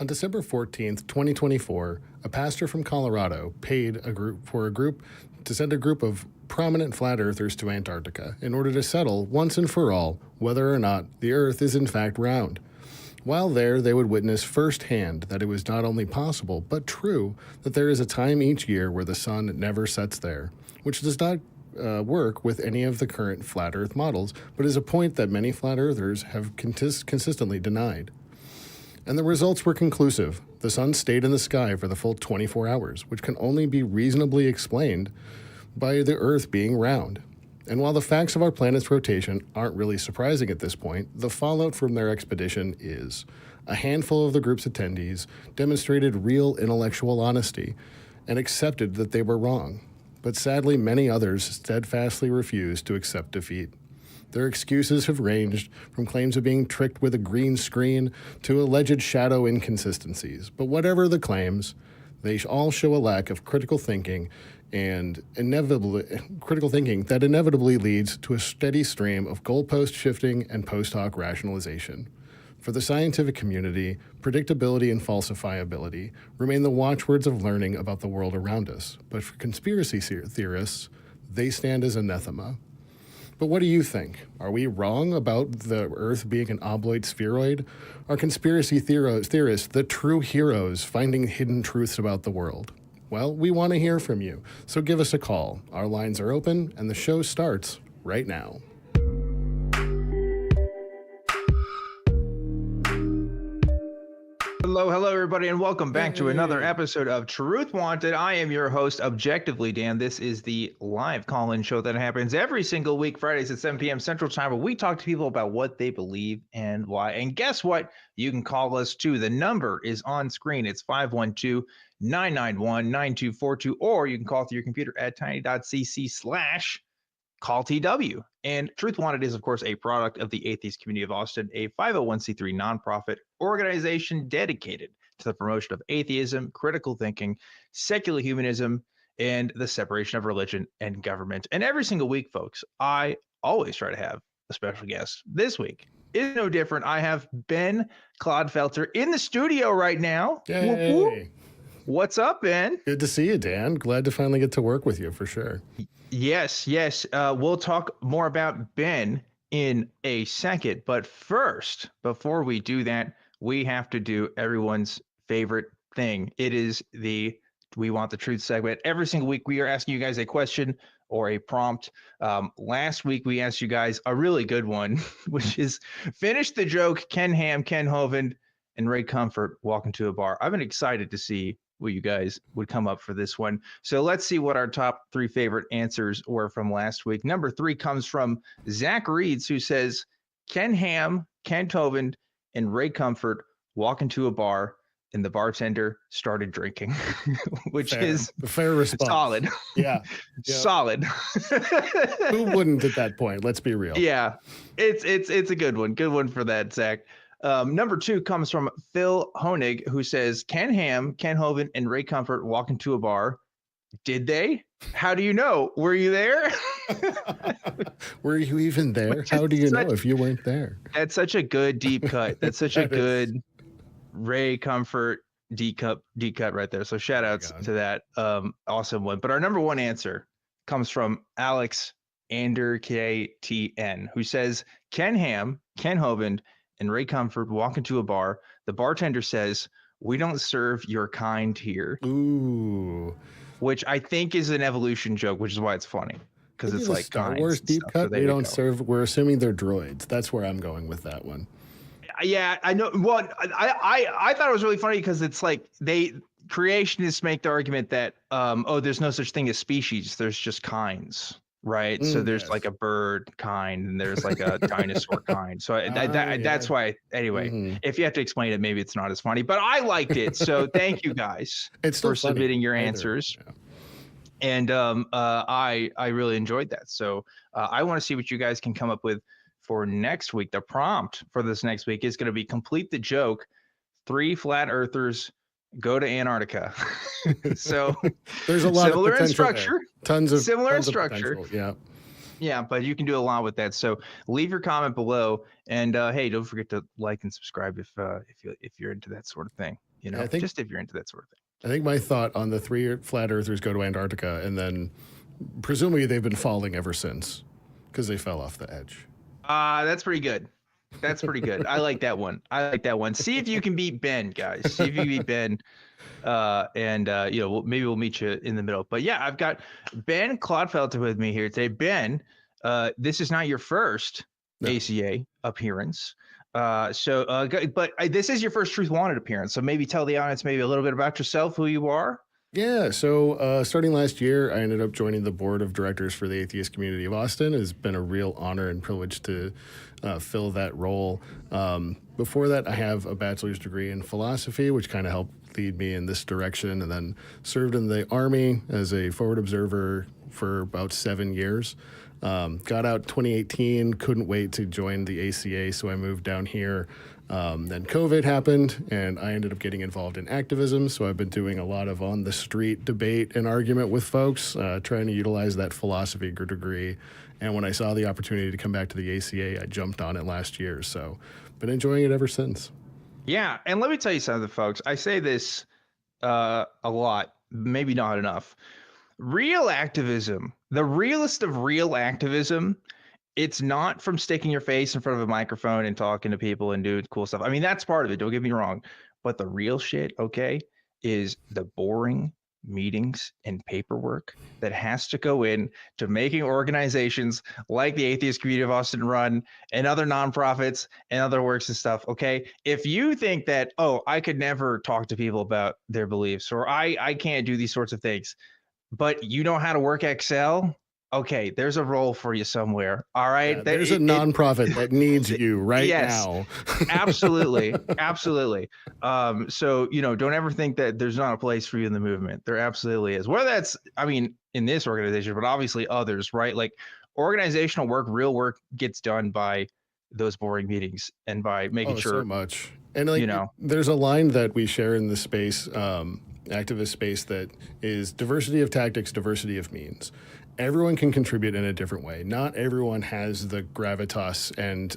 On December 14th, 2024, a pastor from Colorado paid to send a group of prominent flat earthers to Antarctica in order to settle once and for all whether or not the Earth is in fact round. While there, they would witness firsthand that it was not only possible, but true, that there is a time each year where the sun never sets there, which does not work with any of the current flat Earth models, but is a point that many flat earthers have consistently denied. And the results were conclusive. The sun stayed in the sky for the full 24 hours, which can only be reasonably explained by the Earth being round. And while the facts of our planet's rotation aren't really surprising at this point, the fallout from their expedition is. A handful of the group's attendees demonstrated real intellectual honesty and accepted that they were wrong. But sadly, many others steadfastly refused to accept defeat. Their excuses have ranged from claims of being tricked with a green screen to alleged shadow inconsistencies. But whatever the claims, they all show a lack of critical thinking that inevitably leads to a steady stream of goalpost shifting and post hoc rationalization. For the scientific community, predictability and falsifiability remain the watchwords of learning about the world around us. But for conspiracy theorists, they stand as anathema. But what do you think? Are we wrong about the Earth being an obloid spheroid? Are conspiracy theorists the true heroes finding hidden truths about the world? Well, we want to hear from you, so give us a call. Our lines are open, and the show starts right now. Hello, everybody, and welcome back to another episode of Truth Wanted. I am your host, Objectively Dan. This is the live call-in show that happens every single week, Fridays at 7 p.m. Central Time, where we talk to people about what they believe and why. And guess what? You can call us, too. The number is on screen. It's 512-991-9242, or you can call through your computer at tiny.cc/callTW. And Truth Wanted is, of course, a product of the Atheist Community of Austin, a 501c3 nonprofit organization dedicated to the promotion of atheism, critical thinking, secular humanism, and the separation of religion and government. And every single week, folks, I always try to have a special guest. This week is no different. I have Ben Clodfelter in the studio right now. Yay. Whoop, whoop. What's up, Ben? Good to see you, Dan. Glad to finally get to work with you, for sure. Yes. We'll talk more about Ben in a second. But first, before we do that, we have to do everyone's favorite thing. It is the We Want the Truth segment. Every single week, we are asking you guys a question or a prompt. Last week, we asked you guys a really good one, which is finish the joke, Ken Ham, Ken Hovind, and Ray Comfort walk into a bar. I've been excited to see what you guys would come up for this one. So let's see what our top 3 favorite answers were from last week. Number 3 comes from Zach Reeds, who says, Ken Ham, Ken Hovind, and Ray Comfort walk into a bar and the bartender started drinking, which is a fair response. Solid. Yeah. Solid. Who wouldn't at that point? Let's be real. Yeah, it's a good one. Good one for that, Zach. Number 2 comes from Phil Honig, who says, Ken Ham, Ken Hovind, and Ray Comfort walk into a bar. Did they? How do you know? Were you there? Were you even there? How do you know if you weren't there? That's such a good deep cut. That's such a good Ray Comfort deep cut right there. So shout outs to that awesome one. But our number 1 answer comes from Alex Ander KTN, who says, Ken Ham, Ken Hovind, and Ray Comfort walk into a bar. The bartender says, we don't serve your kind here. Ooh. Which I think is an evolution joke, which is why it's funny. Because it's like Star Wars deep cut. So they don't serve. We're assuming they're droids. That's where I'm going with that one. Yeah, I know. Well, I thought it was really funny because it's like creationists make the argument that there's no such thing as species. There's just kinds. Right. So there's like a bird kind and there's like a dinosaur kind. So that's why. Anyway, if you have to explain it, maybe it's not as funny, but I liked it. So thank you guys for submitting your answers. Yeah. And I really enjoyed that. So I want to see what you guys can come up with for next week. The prompt for this next week is going to be complete the joke. 3 flat earthers go to Antarctica. So there's a lot similar of in structure. Tons of similar in structure. Yeah. Yeah, but you can do a lot with that. So leave your comment below, and hey, don't forget to like and subscribe if you're into that sort of thing. You know, just if you're into that sort of thing. I think my thought on the 3 flat earthers go to Antarctica, and then presumably they've been falling ever since because they fell off the edge. That's pretty good. That's pretty good. I like that one. I like that one. See if you can beat Ben, guys. See if you can beat Ben. And you know, maybe we'll meet you in the middle. But yeah, I've got Ben Clodfelter with me here today. Ben, this is not your first ACA appearance. But this is your first Truth Wanted appearance. So maybe tell the audience maybe a little bit about yourself, who you are. Yeah, so starting last year, I ended up joining the board of directors for the atheist community of Austin. It's been a real honor and privilege to fill that role. Before that, I have a bachelor's degree in philosophy, which kind of helped lead me in this direction, and then served in the Army as a forward observer for about 7 years. Got out 2018, couldn't wait to join the ACA, so I moved down here. Then COVID happened, and I ended up getting involved in activism. So I've been doing a lot of on-the-street debate and argument with folks, trying to utilize that philosophy degree. And when I saw the opportunity to come back to the ACA, I jumped on it last year. So been enjoying it ever since. Yeah, and let me tell you something, folks. I say this a lot, maybe not enough. Real activism, the realest of real activism, it's not from sticking your face in front of a microphone and talking to people and doing cool stuff. I mean, that's part of it. Don't get me wrong. But the real shit, okay, is the boring meetings and paperwork that has to go in to making organizations like the Atheist Community of Austin run and other nonprofits and other works and stuff. Okay. If you think that, oh, I could never talk to people about their beliefs, or I can't do these sorts of things, but you know how to work Excel, okay, there's a role for you somewhere. All right. Yeah, there's a nonprofit that needs you right now. Absolutely. Absolutely. So, you know, don't ever think that there's not a place for you in the movement. There absolutely is. Whether that's, I mean, in this organization, but obviously others, right? Like organizational work, real work gets done by those boring meetings and by making sure. So much. And like, you know, there's a line that we share in this space, activist space, that is diversity of tactics, diversity of means. Everyone can contribute in a different way. Not everyone has the gravitas and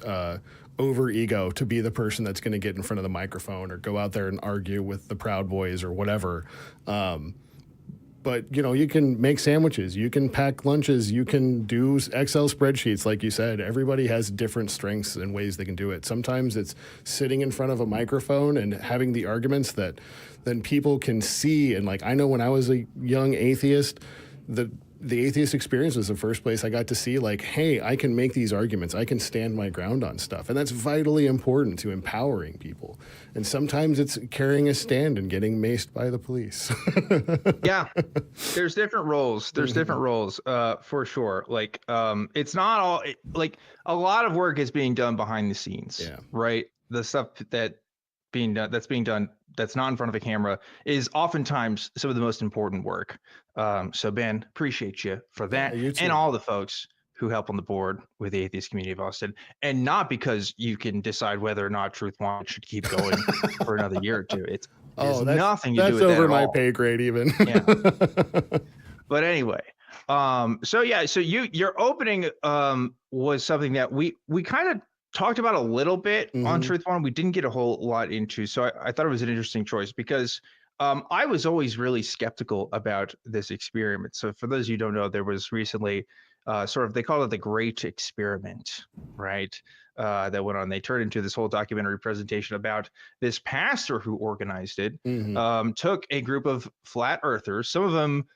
over ego to be the person that's going to get in front of the microphone or go out there and argue with the Proud Boys or whatever. But, you know, you can make sandwiches, you can pack lunches, you can do Excel spreadsheets, like you said. Everybody has different strengths and ways they can do it. Sometimes it's sitting in front of a microphone and having the arguments that then people can see. And like, I know when I was a young atheist, the atheist experience was the first place I got to see, like, hey, I can make these arguments. I can stand my ground on stuff. And that's vitally important to empowering people. And sometimes it's carrying a stand and getting maced by the police. Yeah, there's different roles. There's different roles for sure. Like, it's not all, like, a lot of work is being done behind the scenes, right? The stuff that's being done that's not in front of a camera is oftentimes some of the most important work. So Ben, appreciate you for that, and all the folks who help on the board with the Atheist Community of Austin. And not because you can decide whether or not Truth Wanted should keep going for another year or two. It's nothing to do with that. That's over my all. Pay grade even. Yeah. But anyway, so yeah, so your opening was something that we kind of talked about a little bit on Truth Wanted. We didn't get a whole lot into, so I thought it was an interesting choice because I was always really skeptical about this experiment. So for those of you who don't know, there was recently they call it the Great Experiment, right? That went on. They turned into this whole documentary presentation about this pastor who organized it, took a group of flat earthers, some of them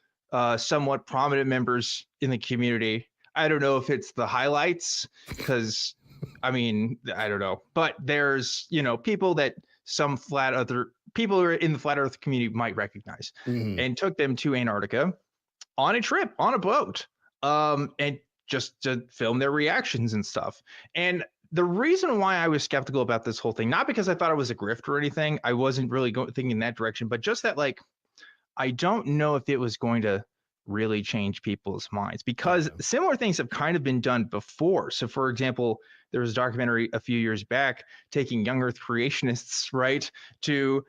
somewhat prominent members in the community. I don't know if it's the highlights, because I mean, I don't know, but there's, you know, people that some people who are in the flat earth community might recognize, and took them to Antarctica on a trip, on a boat, and just to film their reactions and stuff. And the reason why I was skeptical about this whole thing, not because I thought it was a grift or anything, I wasn't really thinking in that direction, but just that, like, I don't know if it was going to really change people's minds, because similar things have kind of been done before. So for example, there was a documentary a few years back taking young earth creationists, right, to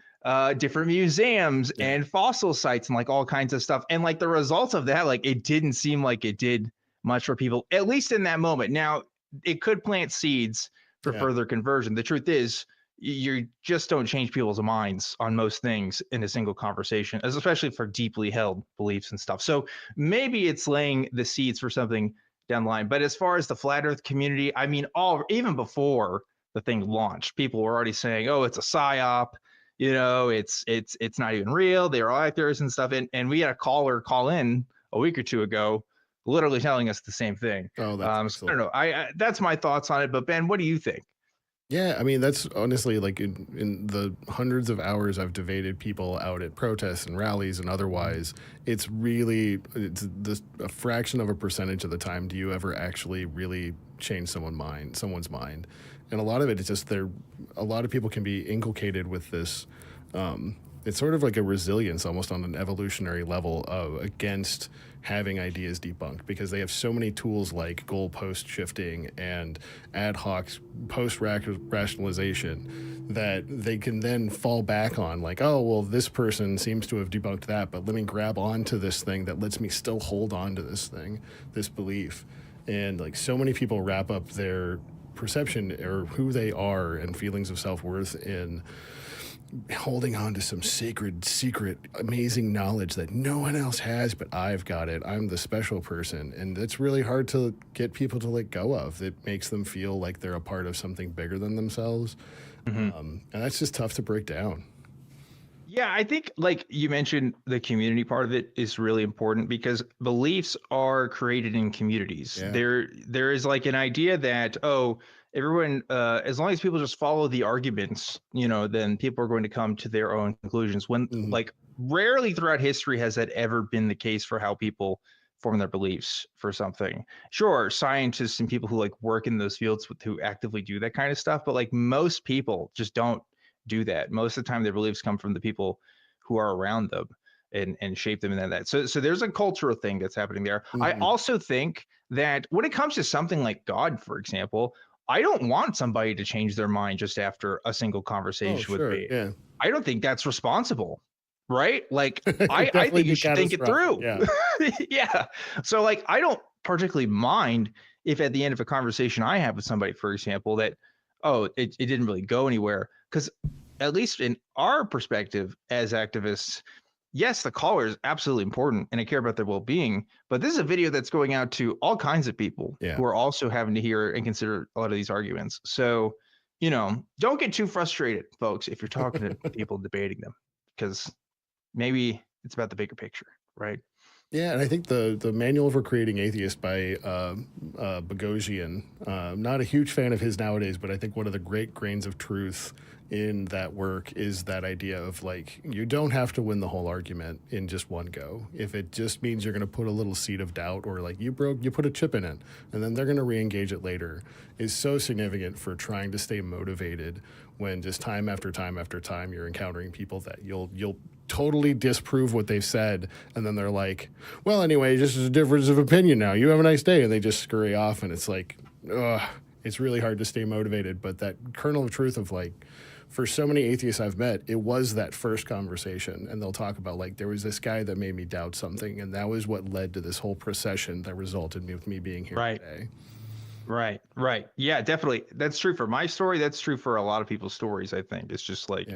different museums and fossil sites and like all kinds of stuff. And like the results of that, like, it didn't seem like it did much for people, at least in that moment. Now, it could plant seeds for further conversion. The truth is, you just don't change people's minds on most things in a single conversation, especially for deeply held beliefs and stuff. So maybe it's laying the seeds for something down the line. But as far as the flat Earth community, I mean, even before the thing launched, people were already saying, "Oh, it's a psyop." It's not even real. They're all actors and stuff. And we had a caller call in a week or two ago, literally telling us the same thing. Oh, that's so I don't know. I that's my thoughts on it. But Ben, what do you think? Yeah, I mean, that's honestly like in the hundreds of hours I've debated people out at protests and rallies and otherwise, it's a fraction of a percentage of the time do you ever actually really change someone's mind. And a lot of it is just a lot of people can be inculcated with this. It's sort of like a resilience almost on an evolutionary level against having ideas debunked because they have so many tools like goalpost shifting and ad hoc post rationalization that they can then fall back on, like, oh, well, this person seems to have debunked that, but let me grab onto this thing that lets me still hold on to this thing, this belief. And like so many people wrap up their perception or who they are and feelings of self-worth in holding on to some sacred, secret, amazing knowledge that no one else has, but I've got it. I'm the special person. And it's really hard to get people to let go of. It makes them feel like they're a part of something bigger than themselves. And that's just tough to break down. Yeah, I think like you mentioned, the community part of it is really important because beliefs are created in communities. Yeah. There is like an idea that, oh, everyone, as long as people just follow the arguments, then people are going to come to their own conclusions. When like rarely throughout history has that ever been the case for how people form their beliefs for something. Sure, scientists and people who like work in those fields who actively do that kind of stuff, but like most people just don't do that. Most of the time their beliefs come from the people who are around them and shape them in that. So there's a cultural thing that's happening there. I also think that when it comes to something like God, for example, I don't want somebody to change their mind just after a single conversation with me. Yeah. I don't think that's responsible, right? Like I think you should think it through. Yeah. Yeah. So like I don't particularly mind if at the end of a conversation I have with somebody, for example, that it didn't really go anywhere. Because at least in our perspective as activists, yes, the caller is absolutely important and I care about their well-being, but this is a video that's going out to all kinds of people who are also having to hear and consider a lot of these arguments. So, don't get too frustrated, folks, if you're talking to people debating them, because maybe it's about the bigger picture, right? Yeah, and I think the Manual for Creating Atheists by Boghossian, not a huge fan of his nowadays, but I think one of the great grains of truth in that work is that idea of like, you don't have to win the whole argument in just one go. If it just means you're going to put a little seed of doubt or like you put a chip in it and then they're going to re-engage it later is so significant for trying to stay motivated when just time after time after time you're encountering people that you'll totally disprove what they've said and then they're like, well, anyway, just a difference of opinion now, you have a nice day, and they just scurry off. And it's like, it's really hard to stay motivated. But that kernel of truth of like, for so many atheists I've met, it was that first conversation, and they'll talk about like, there was this guy that made me doubt something, and that was what led to this whole procession that resulted with me being here today. Right. Yeah, definitely. That's true for my story. That's true for a lot of people's stories, I think. It's just like,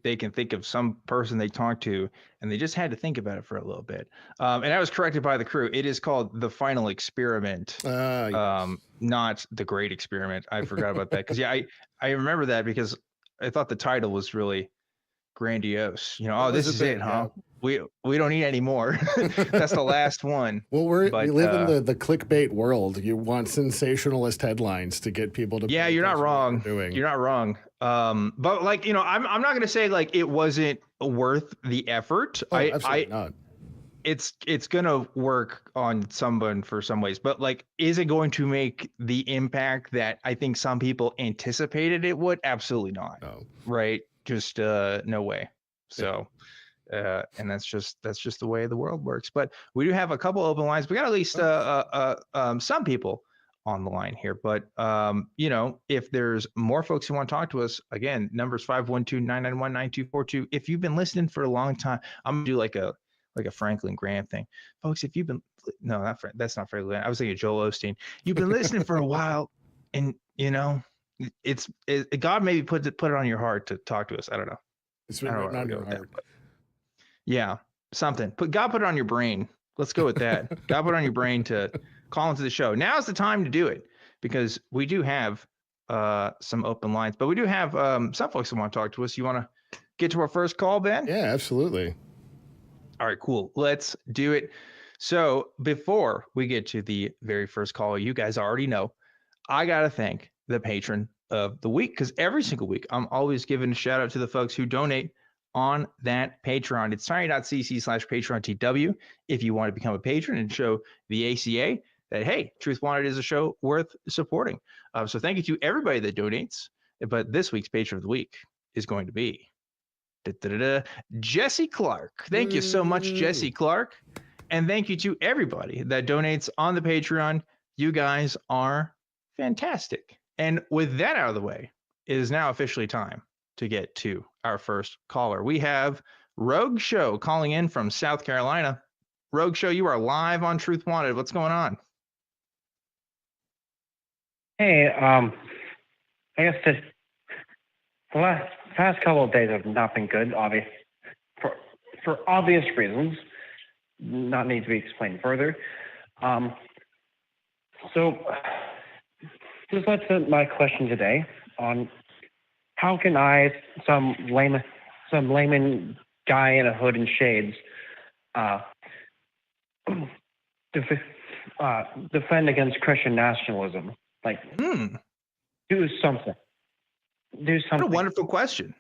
they can think of some person they talked to and they just had to think about it for a little bit. And I was corrected by the crew. It is called The Final Experiment, not The Great Experiment. I forgot about that. Because I remember that because I thought the title was really grandiose. This is it, huh? We don't need any more. That's the last one. Well, we live in the clickbait world. You want sensationalist headlines to get people to. Yeah, you're not wrong. You're not wrong. But like, I'm not going to say like it wasn't worth the effort. Absolutely not. It's going to work on someone for some ways, but like, is it going to make the impact that I think some people anticipated it would? Absolutely not. No. Right. Just no way. So, and that's just the way the world works. But we do have a couple open lines. We got at least some people on the line here. But if there's more folks who want to talk to us, again, numbers 512-991-9242. If you've been listening for a long time, I'm gonna do like like a Franklin Graham thing. Folks, if you've been, no, that's not Franklin. I was thinking Joel Osteen. You've been listening for a while, and God maybe put it on your heart to talk to us. I don't know. It's been written on your heart. Yeah, something. God put it on your brain. Let's go with that. God put it on your brain to call into the show. Now's the time to do it, because we do have some open lines, but we do have some folks that want to talk to us. You want to get to our first call, Ben? Yeah, absolutely. All right, cool. Let's do it. So before we get to the very first call, you guys already know, I got to thank the patron of the week, because every single week I'm always giving a shout out to the folks who donate on that Patreon. It's tiny.cc/PatreonTW if you want to become a patron and show the ACA that, hey, Truth Wanted is a show worth supporting. So thank you to everybody that donates. But this week's patron of the week is going to be Jesse Clark. Thank you so much, Jesse Clark. And thank you to everybody that donates on the Patreon. You guys are fantastic. And with that out of the way, it is now officially time to get to our first caller. We have Rogue Show calling in from South Carolina. Rogue Show, you are live on Truth Wanted. What's going on? Hey, I guess the past couple of days have not been good, for obvious reasons, not need to be explained further. So just let's put my question today on how can I, some layman guy in a hood and shades, defend against Christian nationalism? Like, do something. What a wonderful question.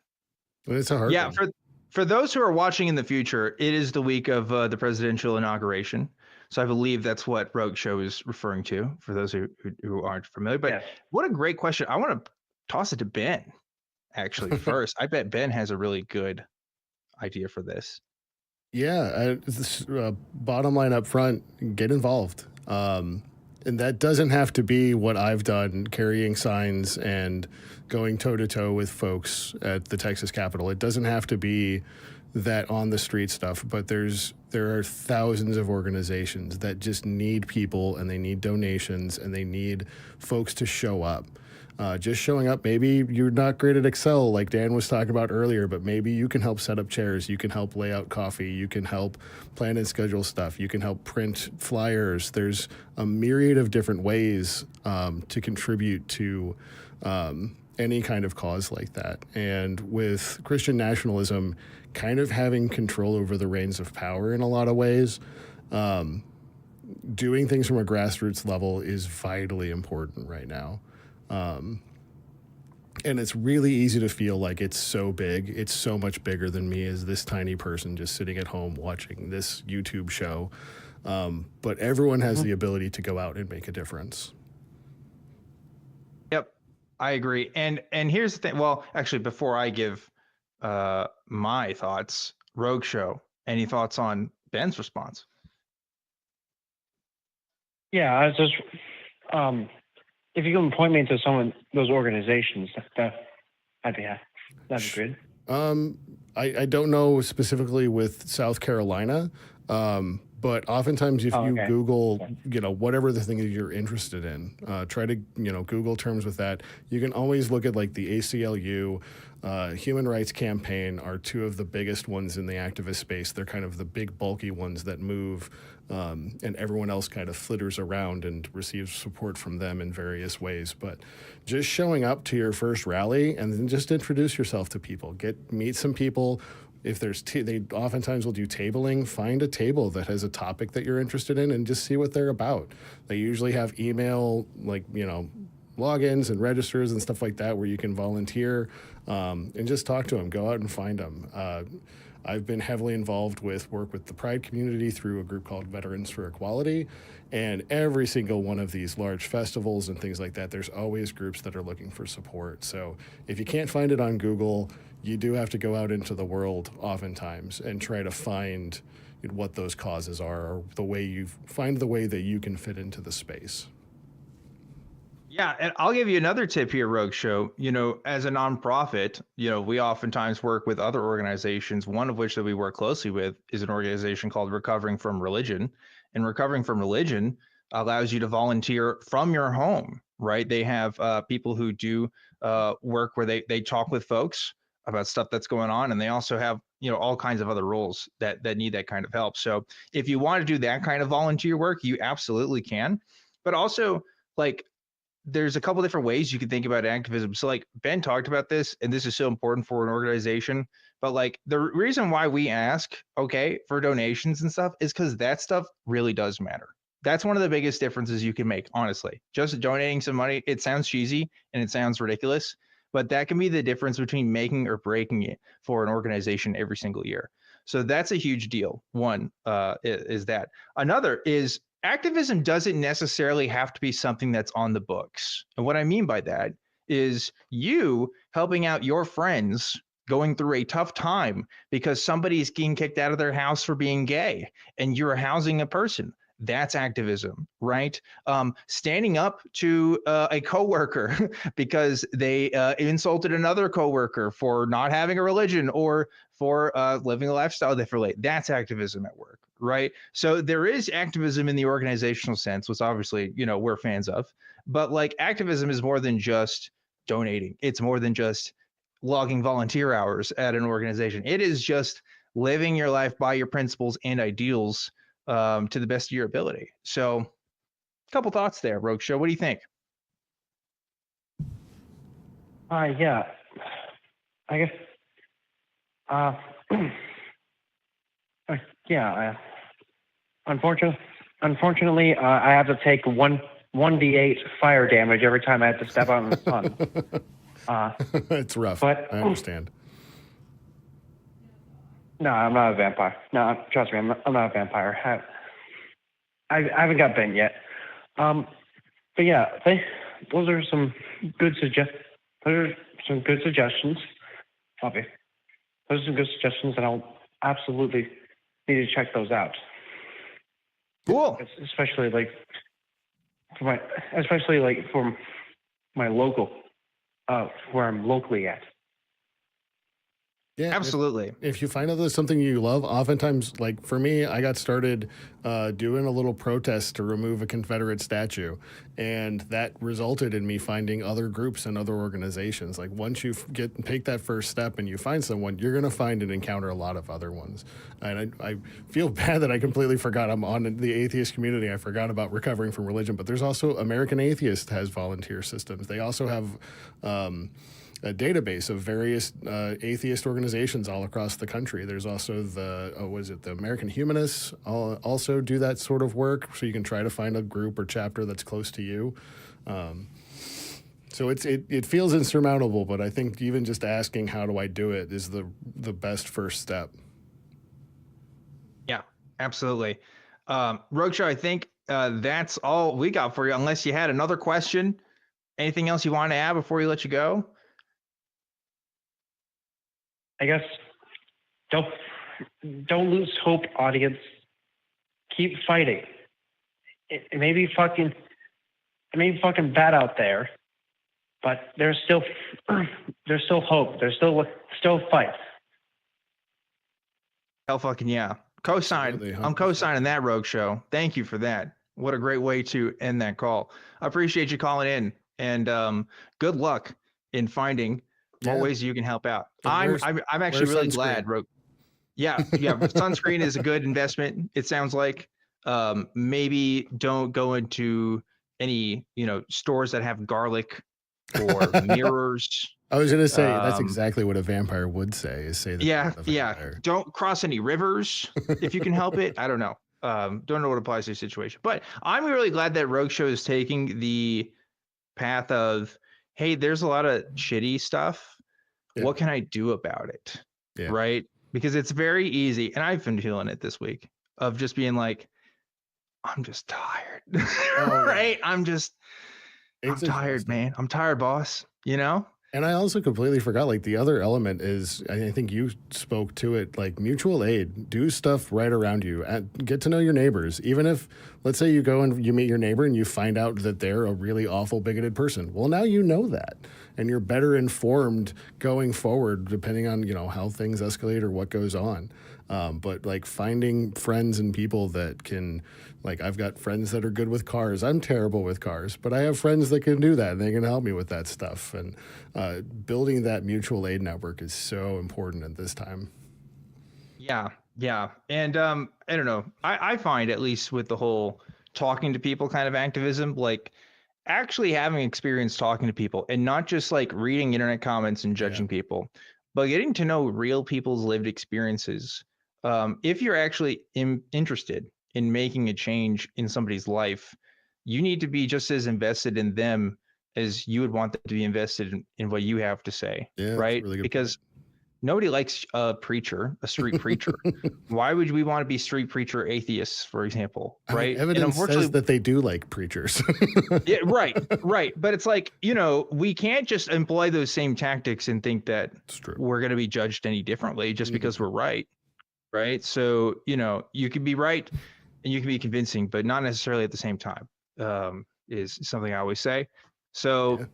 It's a hard one. For those who are watching in the future, it is the week of the presidential inauguration. So I believe that's what Rogue Show is referring to, for those who aren't familiar. But What a great question. I want to toss it to Ben, actually, first. I bet Ben has a really good idea for this. Yeah, bottom line up front, get involved. And that doesn't have to be what I've done, carrying signs and going toe-to-toe with folks at the Texas Capitol. It doesn't have to be that on-the-street stuff, but there are thousands of organizations that just need people, and they need donations, and they need folks to show up. Just showing up, maybe you're not great at Excel like Dan was talking about earlier, but maybe you can help set up chairs, you can help lay out coffee, you can help plan and schedule stuff, you can help print flyers. There's a myriad of different ways to contribute to any kind of cause like that. And with Christian nationalism kind of having control over the reins of power in a lot of ways, doing things from a grassroots level is vitally important right now. And it's really easy to feel like it's so big. It's so much bigger than me as this tiny person just sitting at home watching this YouTube show. But everyone has the ability to go out and make a difference. Yep, I agree. And here's the thing. Well, actually, before I give my thoughts, Rogue Show, any thoughts on Ben's response? Yeah, I was just if you can point me to some of those organizations, that'd be good. I don't know specifically with South Carolina, but oftentimes if you Google, whatever the thing that you're interested in, try to, Google terms with that. You can always look at like the ACLU, Human Rights Campaign are two of the biggest ones in the activist space. They're kind of the big bulky ones that move, and everyone else kind of flitters around and receives support from them in various ways. But just showing up to your first rally and then just introduce yourself to people, meet some people. If there's they oftentimes will do tabling. Find a table that has a topic that you're interested in and just see what they're about. They usually have email, logins and registers and stuff like that where you can volunteer and just talk to them. Go out and find them. I've been heavily involved with work with the Pride community through a group called Veterans for Equality. And every single one of these large festivals and things like that, there's always groups that are looking for support. So if you can't find it on Google, you do have to go out into the world oftentimes and try to find what those causes are, or find the way that you can fit into the space. Yeah, and I'll give you another tip here, Rogue Show. As a nonprofit, we oftentimes work with other organizations, one of which that we work closely with is an organization called Recovering from Religion. And Recovering from Religion allows you to volunteer from your home, right? They have people who do work where they talk with folks about stuff that's going on. And they also have, all kinds of other roles that need that kind of help. So if you want to do that kind of volunteer work, you absolutely can. But also, like, there's a couple different ways you can think about activism. So like Ben talked about this, and this is so important for an organization, but like the reason why we ask, okay, for donations and stuff is because that stuff really does matter. That's one of the biggest differences you can make, honestly. Just donating some money, it sounds cheesy and it sounds ridiculous, but that can be the difference between making or breaking it for an organization every single year. So that's a huge deal. One is that. Another is activism doesn't necessarily have to be something that's on the books. And what I mean by that is you helping out your friends going through a tough time because somebody's getting kicked out of their house for being gay and you're housing a person. That's activism, right? Standing up to a coworker because they insulted another coworker for not having a religion or for living a lifestyle differently. That's activism at work, right? So there is activism in the organizational sense, which obviously, we're fans of. But like activism is more than just donating. It's more than just logging volunteer hours at an organization. It is just living your life by your principles and ideals to the best of your ability. So a couple thoughts there, Rogue Show. What do you think? Yeah. I guess. Yeah. Unfortunately, I have to take 1d8 fire damage every time I have to step out in the sun. It's rough. But I understand. No, I'm not a vampire. No, trust me, I'm not a vampire. I haven't got bent yet. But yeah, those are some good suggestions. Okay, those are some good suggestions, and I'll absolutely need to check those out. Cool. Especially for my local, where I'm locally at. Yeah, absolutely. If you find out there's something you love, oftentimes, like for me, I got started doing a little protest to remove a Confederate statue, and that resulted in me finding other groups and other organizations. Like once you take that first step and you find someone, you're going to find and encounter a lot of other ones. And I feel bad that I completely forgot. I'm on the atheist community. I forgot about Recovering from Religion, but there's also American Atheist has volunteer systems. They also have a database of various atheist organizations all across the country. There's also the American Humanists also do that sort of work, so you can try to find a group or chapter that's close to you. So it feels insurmountable, but I think even just asking how do I do it is the best first step. Yeah, absolutely. Rogue Show, I think that's all we got for you, unless you had another question. Anything else you want to add before we let you go? I guess don't lose hope, audience. Keep fighting. It may be fucking bad out there, but there's still hope. There's still fight. Hell fucking yeah. Co-sign. I'm co-signing that, Rogue Show. Thank you for that. What a great way to end that call. I appreciate you calling in, and good luck in finding more ways you can help out. I'm actually really glad, Rogue. Yeah. Sunscreen is a good investment. It sounds like maybe don't go into any stores that have garlic or mirrors. I was gonna say that's exactly what a vampire would say. Is say that. Yeah. Don't cross any rivers if you can help it. I don't know. Don't know what applies to the situation, but I'm really glad that Rogue Show is taking the path of, hey, there's a lot of shitty stuff. Yeah. What can I do about it? Yeah. Right? Because it's very easy, and I've been feeling it this week, of just being like, I'm just tired. Right? I'm tired, man. I'm tired, boss. And I also completely forgot, like, the other element is, I think you spoke to it, like mutual aid. Do stuff right around you. Get to know your neighbors. Even if, let's say you go and you meet your neighbor and you find out that they're a really awful, bigoted person. Well, now you know that. And you're better informed going forward, depending on, how things escalate or what goes on. But like finding friends and people that can, like, I've got friends that are good with cars. I'm terrible with cars, but I have friends that can do that and they can help me with that stuff. And building that mutual aid network is so important at this time. Yeah. And I don't know. I find, at least with the whole talking to people kind of activism, like actually having experience talking to people and not just like reading internet comments and judging people, but getting to know real people's lived experiences. If you're actually interested in making a change in somebody's life, you need to be just as invested in them as you would want them to be invested in what you have to say, right? Really because nobody likes a street preacher. Why would we want to be street preacher atheists, for example, right? I mean, evidence says that they do like preachers. Yeah, right. But it's like, we can't just employ those same tactics and think that we're going to be judged any differently just because we're right. So, you can be right and you can be convincing, but not necessarily at the same time, is something I always say. So,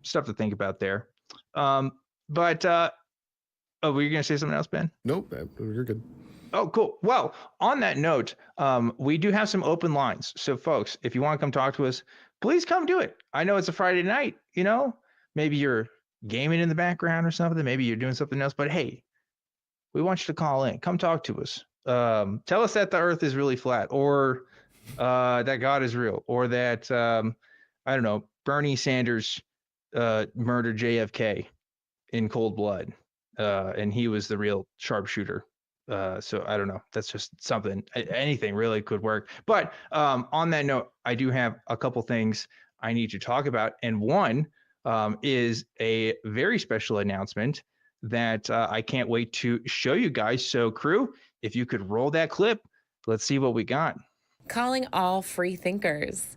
stuff to think about there. Oh, were you going to say something else, Ben? Nope, you're good. Oh, cool. Well, on that note, we do have some open lines. So, folks, if you want to come talk to us, please come do it. I know it's a Friday night, maybe you're gaming in the background or something. Maybe you're doing something else. But, hey, we want you to call in. Come talk to us. Tell us that the earth is really flat, or that God is real, or that, I don't know, Bernie Sanders murdered JFK in cold blood. And he was the real sharpshooter. So I don't know. That's just something. Anything really could work. But on that note, I do have a couple things I need to talk about. And one is a very special announcement that I can't wait to show you guys. So crew, if you could roll that clip, let's see what we got. Calling all free thinkers.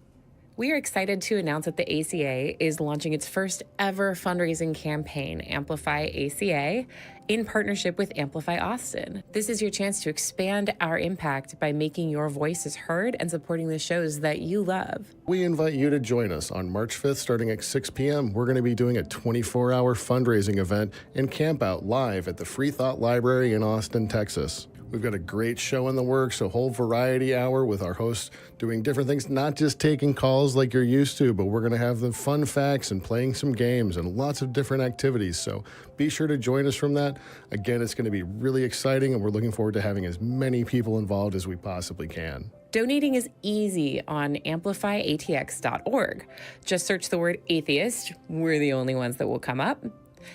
We are excited to announce that the ACA is launching its first ever fundraising campaign, Amplify ACA, in partnership with Amplify Austin. This is your chance to expand our impact by making your voices heard and supporting the shows that you love. We invite you to join us on March 5th starting at 6 p.m. We're going to be doing a 24-hour fundraising event and camp out live at the Free Thought Library in Austin, Texas. We've got a great show in the works, a whole variety hour with our hosts doing different things, not just taking calls like you're used to, but we're going to have the fun facts and playing some games and lots of different activities. So be sure to join us from that. Again, it's going to be really exciting, and we're looking forward to having as many people involved as we possibly can. Donating is easy on amplifyatx.org. Just search the word atheist. We're the only ones that will come up.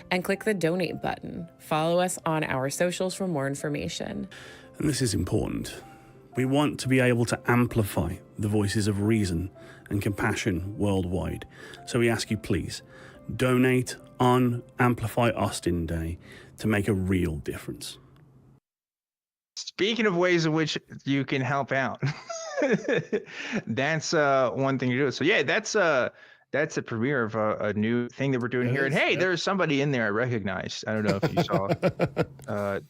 And click the donate button. Follow us on our socials for more information. And this is important. We want to be able to amplify the voices of reason and compassion worldwide. So we ask you, please, donate on Amplify Austin Day to make a real difference. Speaking of ways in which you can help out, that's one thing to do. So yeah, that's a premiere of a new thing that we're doing here. And hey, there's somebody in there I recognized. I don't know if you saw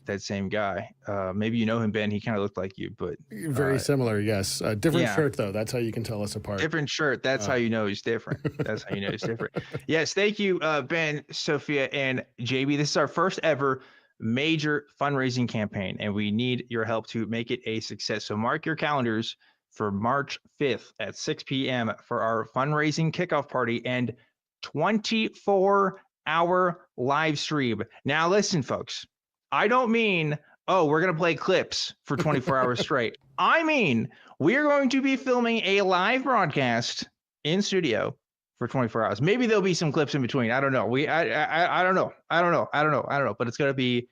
that same guy. Maybe you know him, Ben. He kind of looked like you, but very similar. Yes, different shirt though. That's how you can tell us apart. Different shirt. That's how you know he's different. That's how you know he's different. Yes, thank you, Ben, Sophia, and JB. This is our first ever major fundraising campaign, and we need your help to make it a success. So mark your calendars for March 5th at 6 p.m. for our fundraising kickoff party and 24-hour live stream. Now, listen, folks, I don't mean, we're going to play clips for 24 hours straight. I mean, we're going to be filming a live broadcast in studio for 24 hours. Maybe there'll be some clips in between. I don't know. I don't know. But it's going to be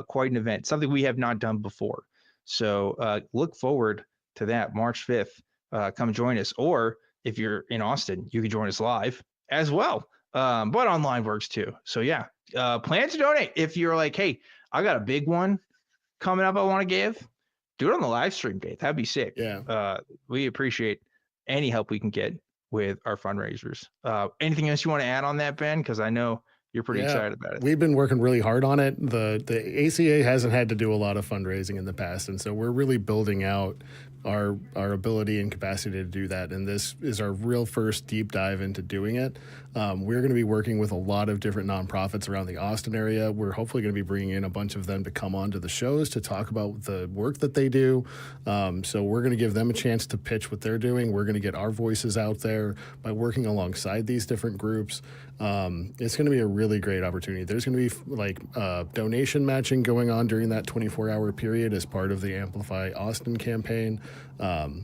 quite an event, something we have not done before. So look forward to that March 5th. Come join us. Or if you're in Austin, you can join us live as well. But online works too. So yeah, plan to donate. If you're like, hey, I got a big one coming up I want to give, do it on the live stream, Dave. That'd be sick. Yeah. We appreciate any help we can get with our fundraisers. Anything else you want to add on that, Ben? Because I know you're pretty excited about it. We've been working really hard on it. The ACA hasn't had to do a lot of fundraising in the past, and so we're really building out our ability and capacity to do that. And this is our real first deep dive into doing it. We're going to be working with a lot of different nonprofits around the Austin area. We're hopefully going to be bringing in a bunch of them to come on to the shows to talk about the work that they do. So we're going to give them a chance to pitch what they're doing. We're going to get our voices out there by working alongside these different groups. It's going to be a really great opportunity. There's going to be like donation matching going on during that 24-hour period as part of the Amplify Austin campaign.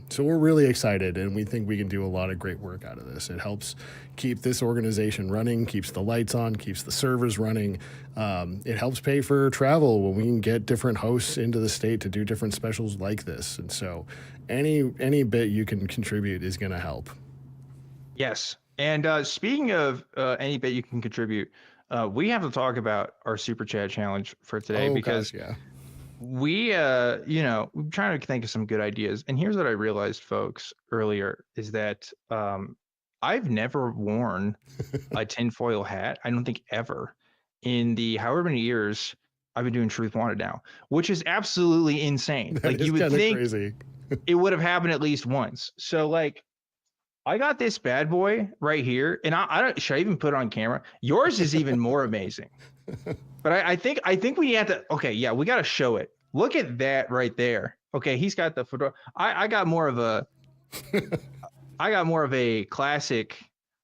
So we're really excited, and we think we can do a lot of great work out of this. It helps keep this organization running, keeps the lights on, keeps the servers running. It helps pay for travel when we can get different hosts into the state to do different specials like this. And so any bit you can contribute is going to help. Yes. And speaking of any bit you can contribute, we have to talk about our Super Chat challenge for today because we're trying to think of some good ideas. And here's what I realized, folks, earlier is that I've never worn a tinfoil hat. I don't think ever in the however many years I've been doing Truth Wanted now, which is absolutely insane. That like you would think crazy. It would have happened at least once. So like, I got this bad boy right here, and I don't. Should I even put it on camera? Yours is even more amazing. But I think we have to. Okay, yeah, we got to show it. Look at that right there. Okay, he's got the fedora. I got more of a. I got more of a classic,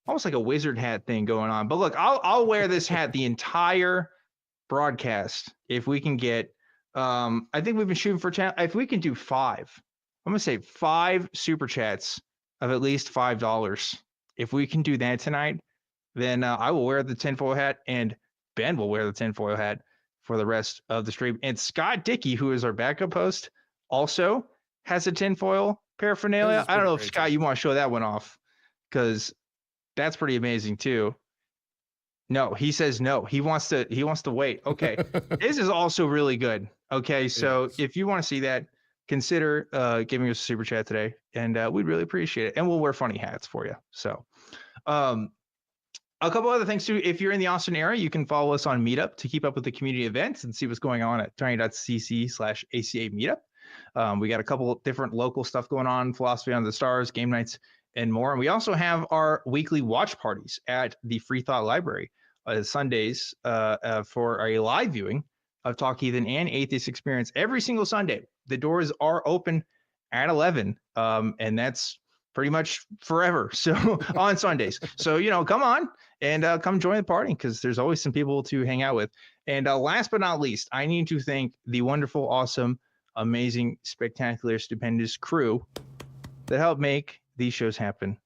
almost like a wizard hat thing going on. But look, I'll wear this hat the entire broadcast if we can get. I think we've been shooting for if we can do 5. I'm gonna say 5 super chats of at least $5. If we can do that tonight, then I will wear the tinfoil hat, and Ben will wear the tinfoil hat for the rest of the stream. And Scott Dickey, who is our backup host, also has a tinfoil paraphernalia. I don't know if Scott, you want to show that one off, because that's pretty amazing too. No, he says no. He wants to wait. Okay. This is also really good. Okay, so if you want to see that, consider giving us a super chat today, and we'd really appreciate it. And we'll wear funny hats for you. So a couple other things too. If you're in the Austin area, you can follow us on Meetup to keep up with the community events and see what's going on at tiny.cc/ACA Meetup. We got a couple different local stuff going on, Philosophy Under the Stars, game nights, and more. And we also have our weekly watch parties at the Free Thought Library Sundays for a live viewing of Talk Heathen and Atheist Experience every single Sunday. The doors are open at 11, and that's pretty much forever. So on Sundays. So, come on and come join the party, because there's always some people to hang out with. And last but not least, I need to thank the wonderful, awesome, amazing, spectacular, stupendous crew that help make these shows happen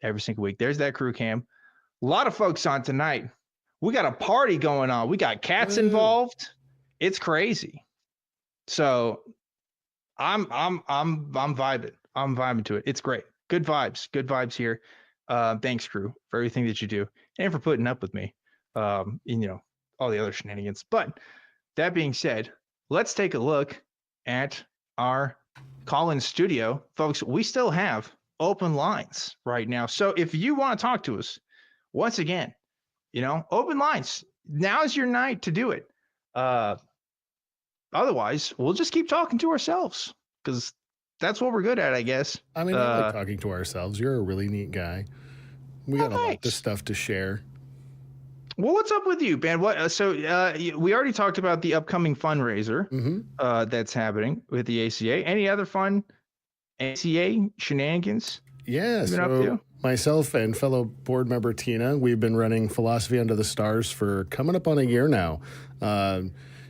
every single week. There's that crew cam. A lot of folks on tonight. We got a party going on. We got cats involved. It's crazy. So I'm vibing. I'm vibing to it. It's great. Good vibes here. Thanks, crew, for everything that you do and for putting up with me. All the other shenanigans. But that being said, let's take a look at our call-in studio. Folks, we still have open lines right now. So if you want to talk to us, once again, open lines. Now's your night to do it. Otherwise, we'll just keep talking to ourselves, because that's what we're good at, I guess. I mean, I like talking to ourselves. You're a really neat guy. We got a lot of stuff to share. Well, what's up with you, Ben? We already talked about the upcoming fundraiser that's happening with the ACA. Any other fun ACA shenanigans? Yeah, so myself and fellow board member Tina, we've been running Philosophy Under the Stars for coming up on a year now.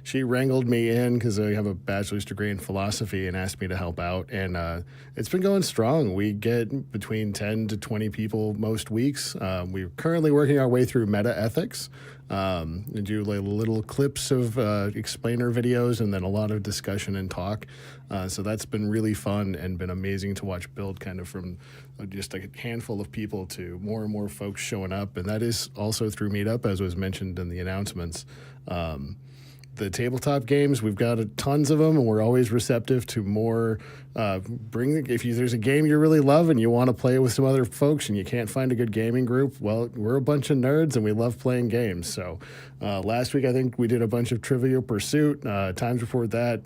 She wrangled me in because I have a bachelor's degree in philosophy and asked me to help out. And it's been going strong. We get between 10 to 20 people most weeks. We're currently working our way through meta ethics. And do little clips of explainer videos and then a lot of discussion and talk. So that's been really fun and been amazing to watch build kind of from just a handful of people to more and more folks showing up. And that is also through Meetup, as was mentioned in the announcements. The tabletop games, we've got tons of them, and we're always receptive to more There's a game you really love and you want to play with some other folks and you can't find a good gaming group, well, we're a bunch of nerds and we love playing games. So last week I think we did a bunch of Trivial Pursuit. Times before that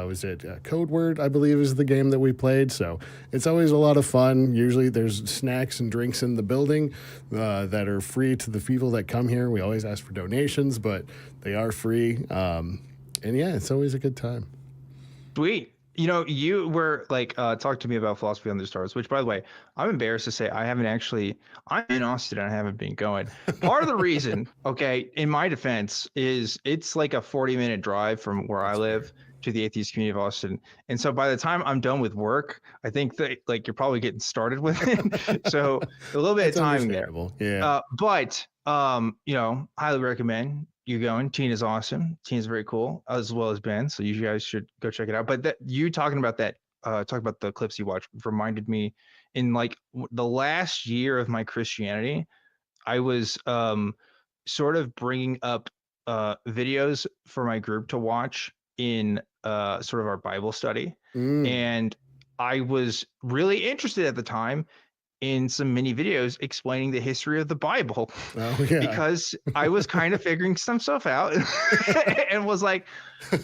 was it Code Word, I believe, is the game that we played. So it's always a lot of fun. Usually there's snacks and drinks in the building that are free to the people that come here. We always ask for donations, but they are free. And yeah, it's always a good time. Sweet. You were like, talk to me about Philosophy on the Stars, which, by the way, I'm embarrassed to say I'm in Austin and I haven't been going. Part of the reason, okay, in my defense, is it's like a 40-minute drive from where I live to the atheist community of Austin. And so by the time I'm done with work, I think that like you're probably getting started with it. So a little bit of timing there. Yeah. But highly recommend you going. Tina's awesome. Tina's very cool, as well as Ben. So you guys should go check it out. But you talking about that, talking about the clips you watched, reminded me in like the last year of my Christianity, I was sort of bringing up videos for my group to watch in sort of our Bible study. And I was really interested at the time in some mini videos explaining the history of the Bible. Because I was kind of figuring some stuff out and was like,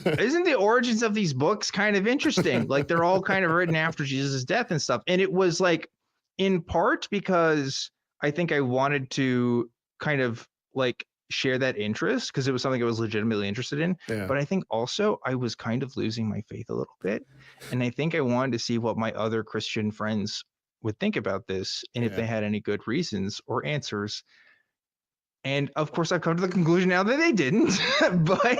isn't the origins of these books kind of interesting? Like they're all kind of written after Jesus' death and stuff. And it was like in part because I think I wanted to kind of like share that interest because it was something I was legitimately interested in. But I think also I was kind of losing my faith a little bit. And I think I wanted to see what my other Christian friends would think about this and if they had any good reasons or answers. And of course I've come to the conclusion now that they didn't, but I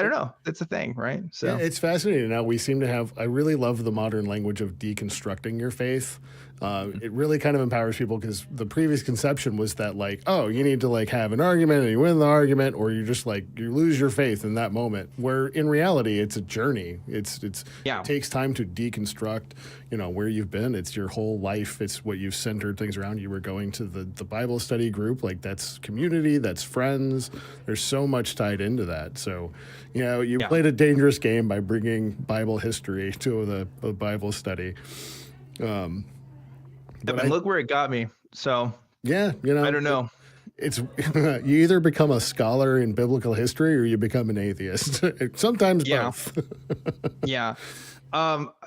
don't know. That's the thing, right? So yeah, it's fascinating. Now we seem to have, I really love the modern language of deconstructing your faith. It really kind of empowers people because the previous conception was that like, oh, you need to like have an argument and you win the argument, or you just like, you lose your faith in that moment, where in reality, it's a journey. It takes time to deconstruct, where you've been. It's your whole life. It's what you've centered things around. You were going to the Bible study group, like that's community, that's friends. There's so much tied into that. So, you played a dangerous game by bringing Bible history to the Bible study. But look where it got me. So I don't know. It's you either become a scholar in biblical history or you become an atheist. Sometimes both. Yeah.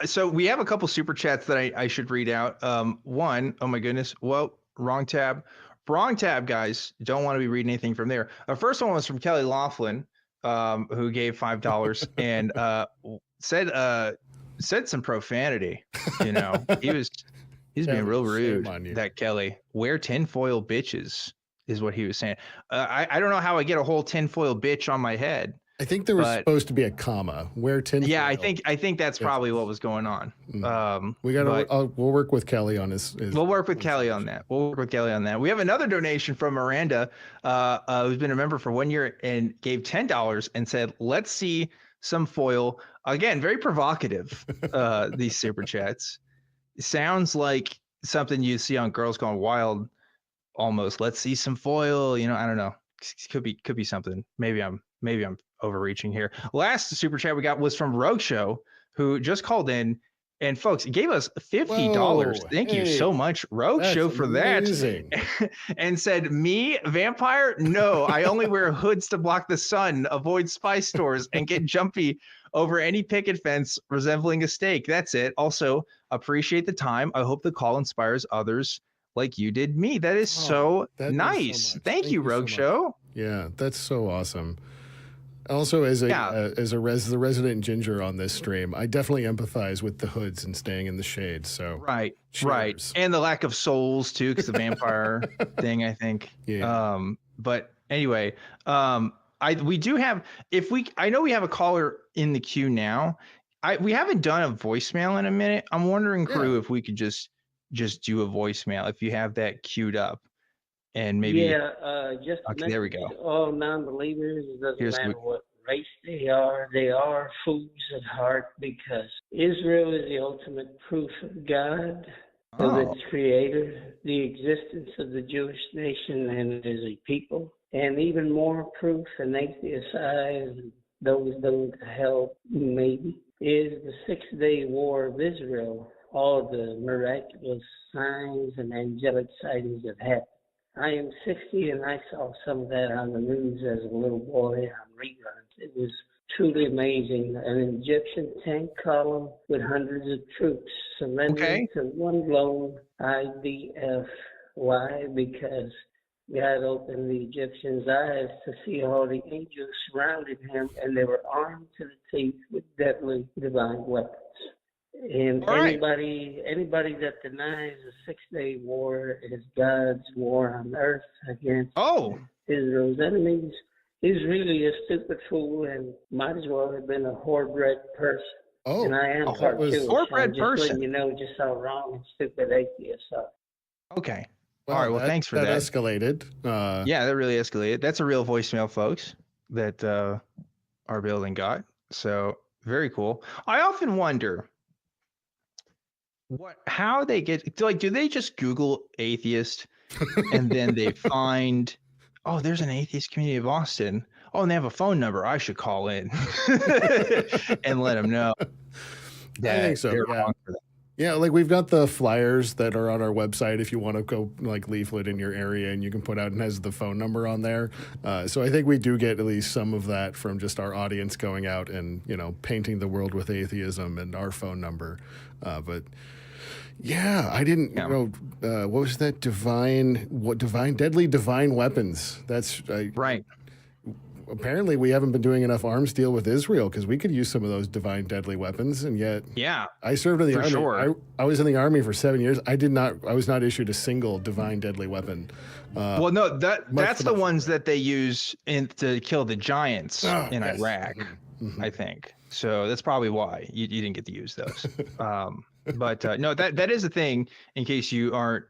So we have a couple super chats that I should read out. One, oh my goodness. Whoa, wrong tab. Wrong tab, guys. Don't want to be reading anything from there. Our first one was from Kelly Laughlin, who gave $5 and said some profanity. He's being real rude. That Kelly. Wear tinfoil bitches is what he was saying. I don't know how I get a whole tinfoil bitch on my head. I think there was supposed to be a comma. Wear tinfoil. Yeah, I think that's probably what was going on. We'll work with Kelly on his We'll work with Kelly on that. We have another donation from Miranda, who's been a member for 1 year and gave $10 and said, "Let's see some foil." Again, very provocative. These super chats. Sounds like something you see on Girls Gone Wild almost. Let's see some foil. I don't know. Could be something. Maybe I'm overreaching here. Last super chat we got was from Rogue Show, who just called in and folks gave us $50. Thank you so much, Rogue Show, for amazing. that. And said, "Me, vampire? No, I only wear hoods to block the sun, avoid spy stores, and get jumpy over any picket fence resembling a stake. That's it. Also, appreciate the time. I hope the call inspires others like you did me." That is so nice. So Thank you, Rogue Show. Yeah, that's so awesome. Also, as the resident ginger on this stream, I definitely empathize with the hoods and staying in the shade. So right, and the lack of souls too, because the vampire thing, I think. Yeah. But anyway, we do have. I know we have a caller in the queue now. We haven't done a voicemail in a minute. I'm wondering, crew, if we could just do a voicemail if you have that queued up. And maybe just okay, there we go. All non-believers, it doesn't matter what race they are fools at heart, because Israel is the ultimate proof of God, of its creator, the existence of the Jewish nation and as a people, and even more proof, and atheists and those to hell maybe, is the 6-Day War of Israel. All the miraculous signs and angelic sightings have happened. I am 60 and I saw some of that on the news as a little boy on reruns. It was truly amazing. An Egyptian tank column with hundreds of troops surrendering to one lone IDF. Why? Because God opened the Egyptians' eyes to see all the angels surrounding him, and they were armed to the teeth with deadly divine weapons. And anybody that denies the 6-Day War is God's war on earth against Israel's enemies is really a stupid fool and might as well have been a whorebred person. Oh, and I am part Jewish. Whorebred person. Letting you know just how wrong and stupid atheists are. Okay. Well, all right. Well, thanks for that. That escalated. Yeah, that really escalated. That's a real voicemail, folks, that our building got. So very cool. I often wonder how they get, like, do they just Google atheist and then they find, oh, there's an atheist community of Austin. Oh, and they have a phone number. I should call in and let them know. I think so. Yeah. Yeah, like we've got the flyers that are on our website if you want to go like leaflet in your area, and you can put out and has the phone number on there. So I think we do get at least some of that from just our audience going out and, you know, painting the world with atheism and our phone number. But yeah, I didn't know what was that deadly divine weapons. That's right. Apparently we haven't been doing enough arms deal with Israel because we could use some of those divine deadly weapons, and yet I served in the army. Sure. I was in the army for 7 years. I was not issued a single divine deadly weapon. Well, no, that's the ones that they use to kill the giants in Iraq, I think. So that's probably why you didn't get to use those. But no, that is a thing. In case you aren't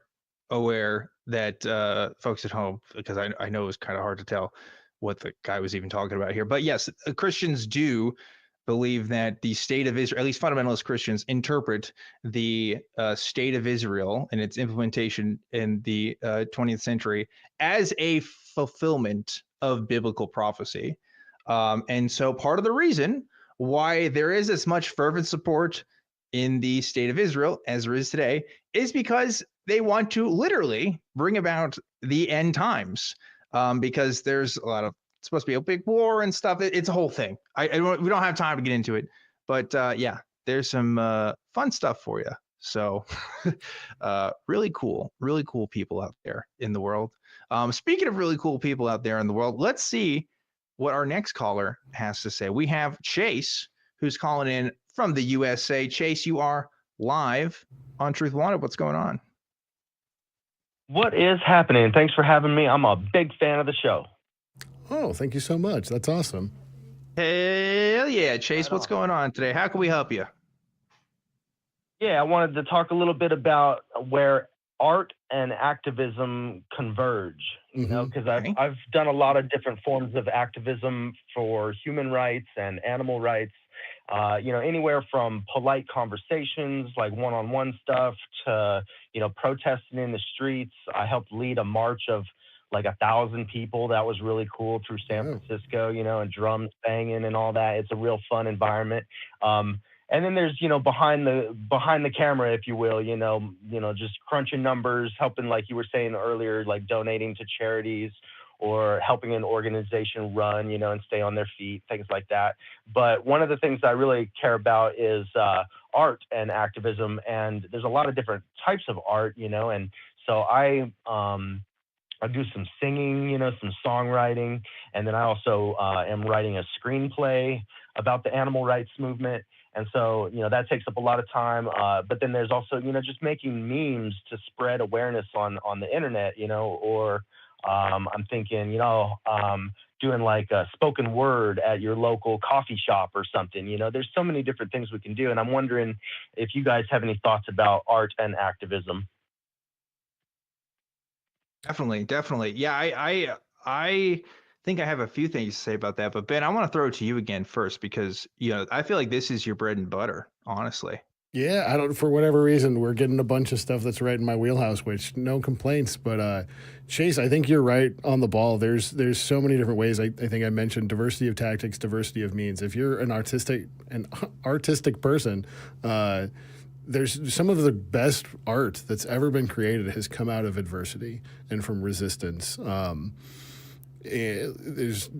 aware, that folks at home, because I know it was kind of hard to tell what the guy was even talking about here. But yes, Christians do believe that the state of Israel, at least fundamentalist Christians, interpret the state of Israel and its implementation in the 20th century as a fulfillment of biblical prophecy. And so part of the reason why there is as much fervent support in the state of Israel as there is today is because they want to literally bring about the end times. Because there's a lot of, it's supposed to be a big war and stuff. It's a whole thing. We don't have time to get into it, but yeah, there's some fun stuff for you. So really cool people out there in the world. Speaking of really cool people out there in the world, let's see what our next caller has to say. We have Chase, who's calling in from the USA. Chase, you are live on Truth Wanted. What's going on? What is happening? Thanks for having me. I'm a big fan of the show. Oh, thank you so much. That's awesome. Hell yeah, Chase. What's going on today? How can we help you? Yeah, I wanted to talk a little bit about where art and activism converge. You know, because I've done a lot of different forms of activism for human rights and animal rights. You know, anywhere from polite conversations, like one-on-one stuff, to, you know, protesting in the streets. I helped lead a march of like 1,000 people. That was really cool through San Francisco, you know, and drums banging and all that. It's a real fun environment. And then there's, you know, behind the camera, if you will, you know, just crunching numbers, helping, like you were saying earlier, like donating to charities, or helping an organization run, you know, and stay on their feet, things like that. But one of the things I really care about is art and activism. And there's a lot of different types of art, you know, and so I do some singing, you know, some songwriting, and then I also am writing a screenplay about the animal rights movement. And so, you know, that takes up a lot of time. But then there's also, you know, just making memes to spread awareness on the internet, you know, or I'm thinking, you know, doing like a spoken word at your local coffee shop or something. You know, there's so many different things we can do. And I'm wondering if you guys have any thoughts about art and activism. Definitely. Yeah, I think I have a few things to say about that. But Ben, I want to throw it to you again first, because, you know, I feel like this is your bread and butter, honestly. Yeah, I don't. For whatever reason, we're getting a bunch of stuff that's right in my wheelhouse, which no complaints. But Chase, I think you're right on the ball. There's so many different ways. I think I mentioned diversity of tactics, diversity of means. If you're an artistic person, there's some of the best art that's ever been created has come out of adversity and from resistance. There's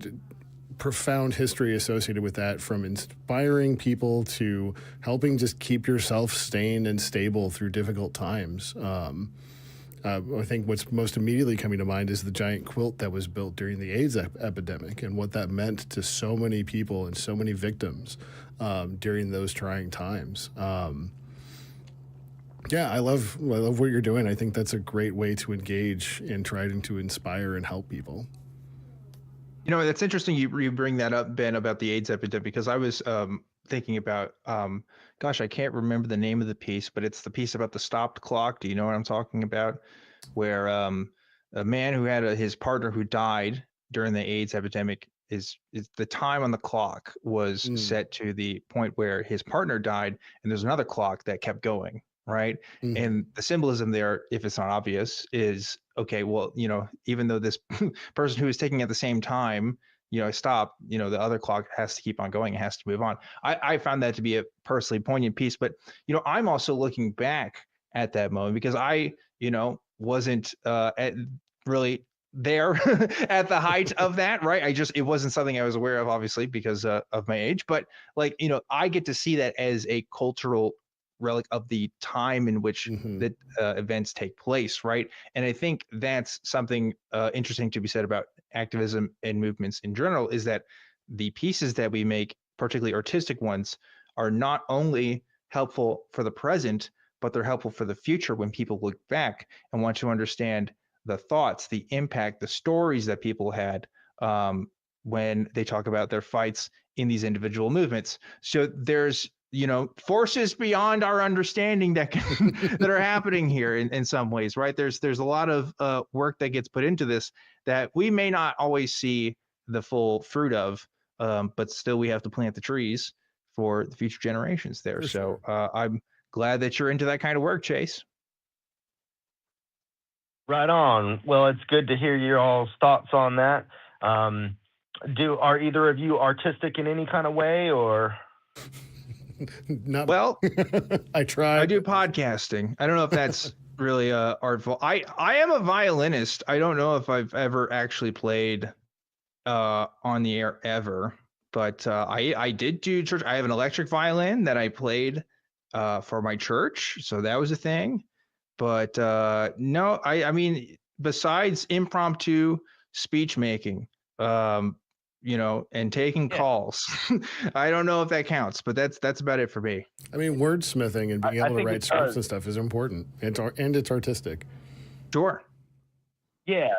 profound history associated with that, from inspiring people to helping just keep yourself sane and stable through difficult times. I think what's most immediately coming to mind is the giant quilt that was built during the AIDS epidemic and what that meant to so many people and so many victims during those trying times. Yeah, I love what you're doing. I think that's a great way to engage in trying to inspire and help people. You know, that's interesting you bring that up, Ben, about the AIDS epidemic, because I was thinking about, gosh, I can't remember the name of the piece, but it's the piece about the stopped clock. Do you know what I'm talking about? Where a man who had his partner who died during the AIDS epidemic, is the time on the clock was set to the point where his partner died, and there's another clock that kept going, right? Mm-hmm. And the symbolism there, if it's not obvious, is, okay, well, you know, even though this person who is taking at the same time, you know, stop, you know, the other clock has to keep on going. It has to move on. I found that to be a personally poignant piece, but, you know, I'm also looking back at that moment because I, you know, wasn't really there at the height of that, right? it wasn't something I was aware of, obviously, because of my age, but like, you know, I get to see that as a cultural relic of the time in which the events take place, right? And I think that's something interesting to be said about activism and movements in general, is that the pieces that we make, particularly artistic ones, are not only helpful for the present, but they're helpful for the future when people look back and want to understand the thoughts, the impact, the stories that people had when they talk about their fights in these individual movements. So there's, you know, forces beyond our understanding that that are happening here in some ways, right? There's a lot of work that gets put into this that we may not always see the full fruit of, but still we have to plant the trees for the future generations there. For sure. So I'm glad that you're into that kind of work, Chase. Right on. Well, it's good to hear your all's thoughts on that. Are either of you artistic in any kind of way, or? Not well. I tried. I do podcasting. I don't know if that's really artful. I am a violinist. I don't know if I've ever actually played on the air ever, but I did do church. I have an electric violin that I played for my church, so that was a thing. But no, I mean, besides impromptu speech making, you know, and taking calls, I don't know if that counts, but that's about it for me. I mean, wordsmithing and being able to write scripts and stuff is important, and it's artistic. Sure. Yeah,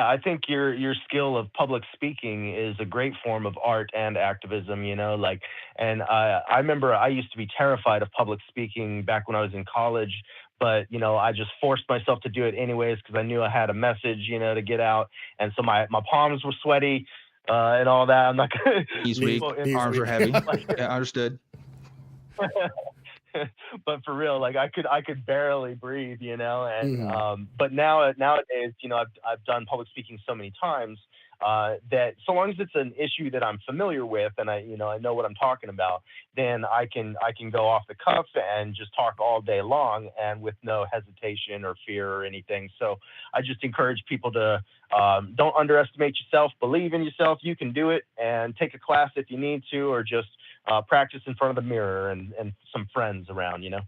I think your skill of public speaking is a great form of art and activism, you know, like, and I remember I used to be terrified of public speaking back when I was in college, but, you know, I just forced myself to do it anyways because I knew I had a message, you know, to get out. And so my palms were sweaty and all that. I'm not going to... Knees weak, arms are heavy. Yeah, understood. But for real, like I could barely breathe, you know, and but nowadays, you know, I've done public speaking so many times that so long as it's an issue that I'm familiar with and I know what I'm talking about, then I can go off the cuff and just talk all day long and with no hesitation or fear or anything. So I just encourage people to don't underestimate yourself, believe in yourself, you can do it, and take a class if you need to, or just practice in front of the mirror and some friends around, you know?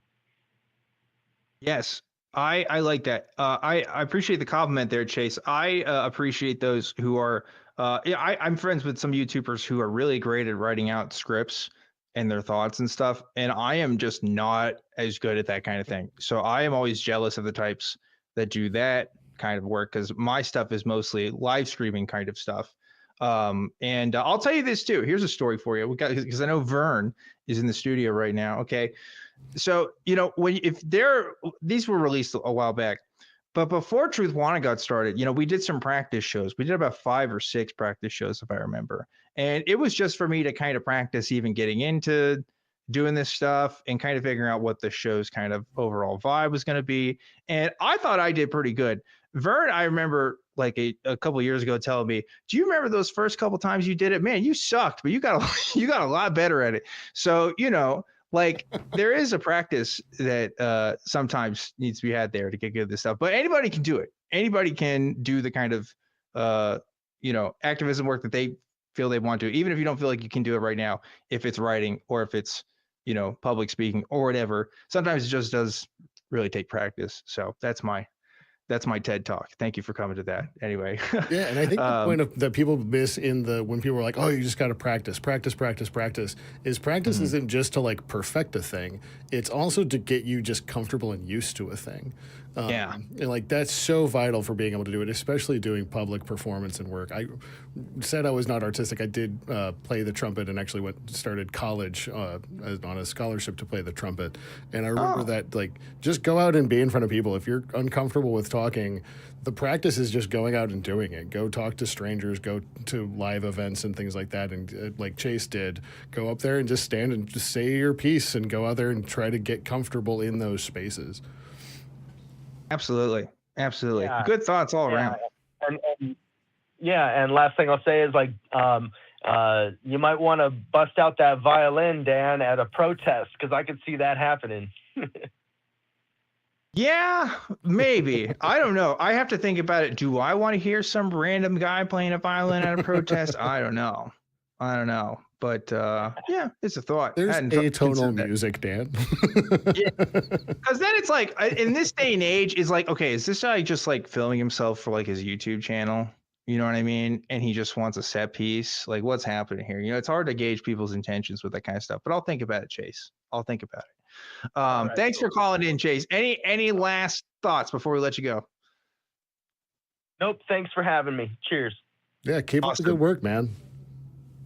Yes, I like that. I appreciate the compliment there, Chase. I appreciate those who are, I'm friends with some YouTubers who are really great at writing out scripts and their thoughts and stuff. And I am just not as good at that kind of thing. So I am always jealous of the types that do that kind of work, because my stuff is mostly live streaming kind of stuff. And I'll tell you this too. Here's a story for you. Because I know Vern is in the studio right now. Okay. So, you know, these were released a while back, but before Truth Wanted got started, you know, we did some practice shows. We did about 5 or 6 practice shows, if I remember. And it was just for me to kind of practice even getting into doing this stuff and kind of figuring out what the show's kind of overall vibe was going to be. And I thought I did pretty good. Vern, I remember like a couple years ago telling me, do you remember those first couple times you did it? Man, you sucked, but you got a lot better at it. So, like there is a practice that sometimes needs to be had there to get good at this stuff, but anybody can do it. Anybody can do the kind of, activism work that they feel they want to, even if you don't feel like you can do it right now, if it's writing or if it's, public speaking or whatever. Sometimes it just does really take practice. So that's my TED talk. Thank you for coming to that. Anyway. Yeah, and I think the point that people miss when people are like, oh, you just got to practice, is practice isn't just to like perfect a thing. It's also to get you just comfortable and used to a thing. And like that's so vital for being able to do it, especially doing public performance and work. I said I was not artistic. I did play the trumpet and actually started college on a scholarship to play the trumpet. And I remember that like just go out and be in front of people. If you're uncomfortable with talking, the practice is just going out and doing it. Go talk to strangers, go to live events and things like that. And like Chase did, go up there and just stand and just say your piece and go out there and try to get comfortable in those spaces. Absolutely. Yeah. Good thoughts all around. And last thing I'll say is like, you might want to bust out that violin, Dan, at a protest, because I could see that happening. Yeah, maybe. I don't know. I have to think about it. Do I want to hear some random guy playing a violin at a protest? I don't know. But yeah, it's a thought. There's atonal music, Dan. Yeah, because then it's like in this day and age, it's like, okay, is this guy just like filming himself for like his YouTube channel? You know what I mean? And he just wants a set piece. Like, what's happening here? It's hard to gauge people's intentions with that kind of stuff. But I'll think about it, Chase. I'll think about it. Right, thanks for calling in, Chase. Any last thoughts before we let you go? Nope. Thanks for having me. Cheers. Yeah, keep up the good work, man.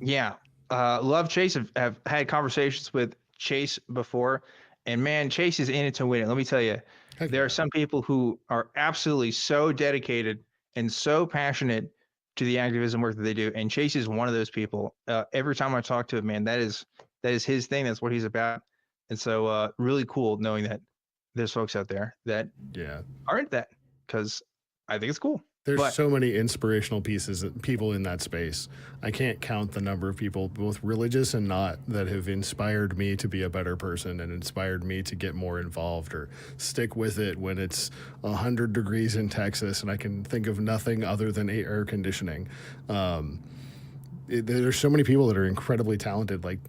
Yeah. Love Chase. Have had conversations with Chase before, and man, Chase is in it to win it. Let me tell you, there are some people who are absolutely so dedicated and so passionate to the activism work that they do, and Chase is one of those people. Every time I talk to him, man, that is his thing. That's what he's about, and so really cool knowing that there's folks out there that aren't that, because I think it's cool. There's so many inspirational people in that space. I can't count the number of people, both religious and not, that have inspired me to be a better person and inspired me to get more involved or stick with it when it's 100 degrees in Texas and I can think of nothing other than air conditioning. There's so many people that are incredibly talented, like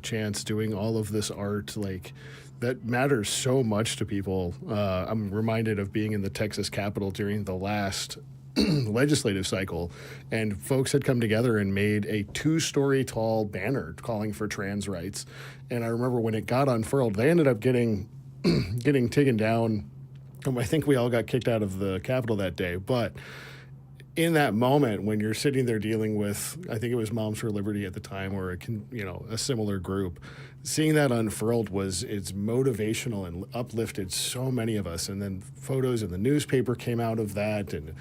Chance doing all of this art, like that matters so much to people. I'm reminded of being in the Texas Capitol during the last legislative cycle, and folks had come together and made a 2-story tall banner calling for trans rights. And I remember when it got unfurled, they ended up getting taken down. I think we all got kicked out of the Capitol that day. But in that moment, when you're sitting there dealing with, I think it was Moms for Liberty at the time, or a similar group, seeing that unfurled it's motivational and uplifted so many of us. And then photos in the newspaper came out of that, and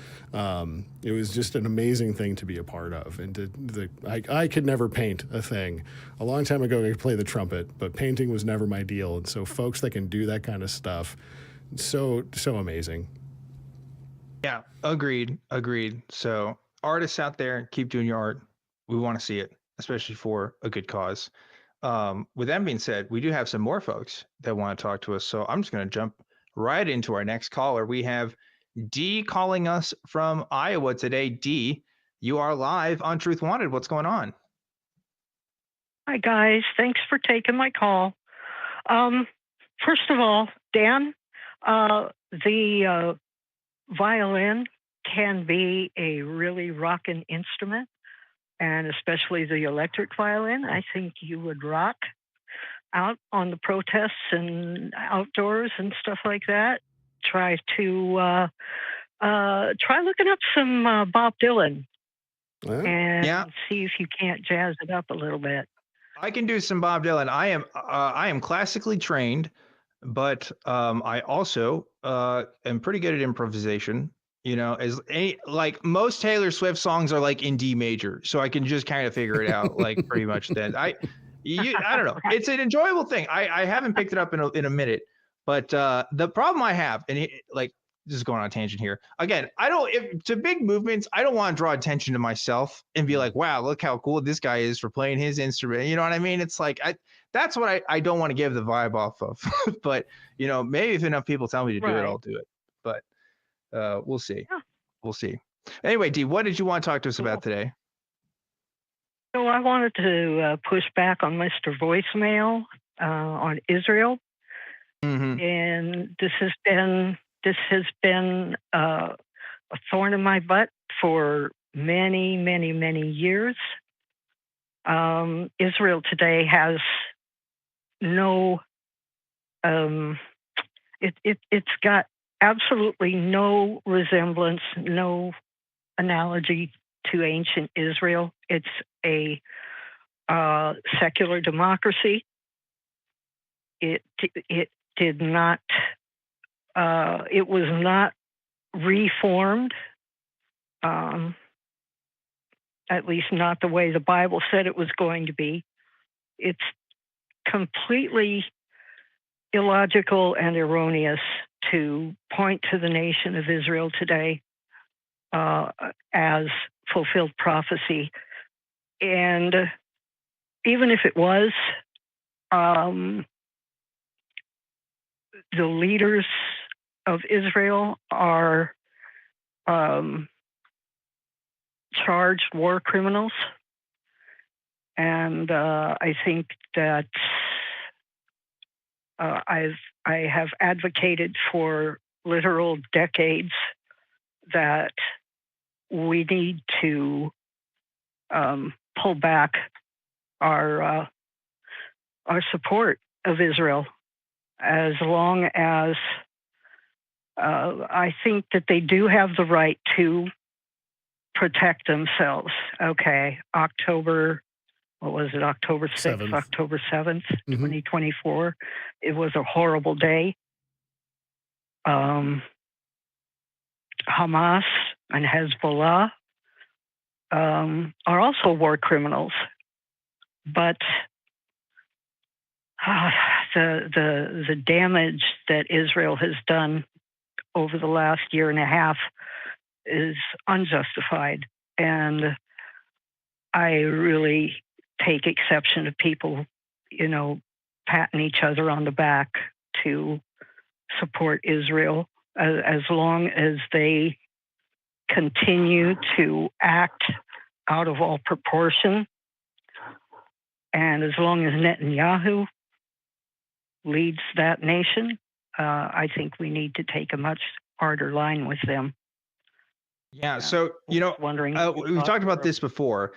it was just an amazing thing to be a part of. And I could never paint a thing. A long time ago, I could play the trumpet, but painting was never my deal. And so folks that can do that kind of stuff, so amazing. Yeah, agreed. So artists out there, keep doing your art. We want to see it, especially for a good cause. With that being said, we do have some more folks that want to talk to us. So I'm just going to jump right into our next caller. We have Dee calling us from Iowa today. Dee, you are live on Truth Wanted. What's going on? Hi, guys. Thanks for taking my call. First of all, Dan, the violin can be a really rockin' instrument, and especially the electric violin. I think you would rock out on the protests and outdoors and stuff like that. Try looking up some Bob Dylan and see if you can't jazz it up a little bit. I can do some Bob Dylan. I am classically trained, but I also am pretty good at improvisation. Like most Taylor Swift songs are like in D major, so I can just kind of figure it out like pretty much then. I don't know. It's an enjoyable thing. I haven't picked it up in a minute, but the problem I have, and just going on a tangent here again, to big movements, I don't want to draw attention to myself and be like, wow, look how cool this guy is for playing his instrument. You know what I mean? It's like that's what I don't want to give the vibe off of. But maybe if enough people tell me to do it, I'll do it. But we'll see. Yeah. We'll see. Anyway, Dee, what did you want to talk to us about today? So I wanted to push back on Mr. Voicemail on Israel, and this has been a thorn in my butt for many, many, many years. Israel today has no, it's got absolutely no resemblance, no analogy to ancient Israel. It's a secular democracy. It did not. It was not reformed, at least not the way the Bible said it was going to be. It's completely illogical and erroneous to point to the nation of Israel today as fulfilled prophecy. And even if it was, the leaders of Israel are charged war criminals. And I think that I have advocated for literal decades that we need to pull back our support of Israel, as long as I think that they do have the right to protect themselves. Okay, October 6th, October 7th, 2024. It was a horrible day. Hamas and Hezbollah are also war criminals, but the damage that Israel has done over the last year and a half is unjustified, and I really take exception to people, patting each other on the back to support Israel, as long as they continue to act out of all proportion, and as long as Netanyahu leads that nation, I think we need to take a much harder line with them. Yeah. So, wondering, we've talked about this before,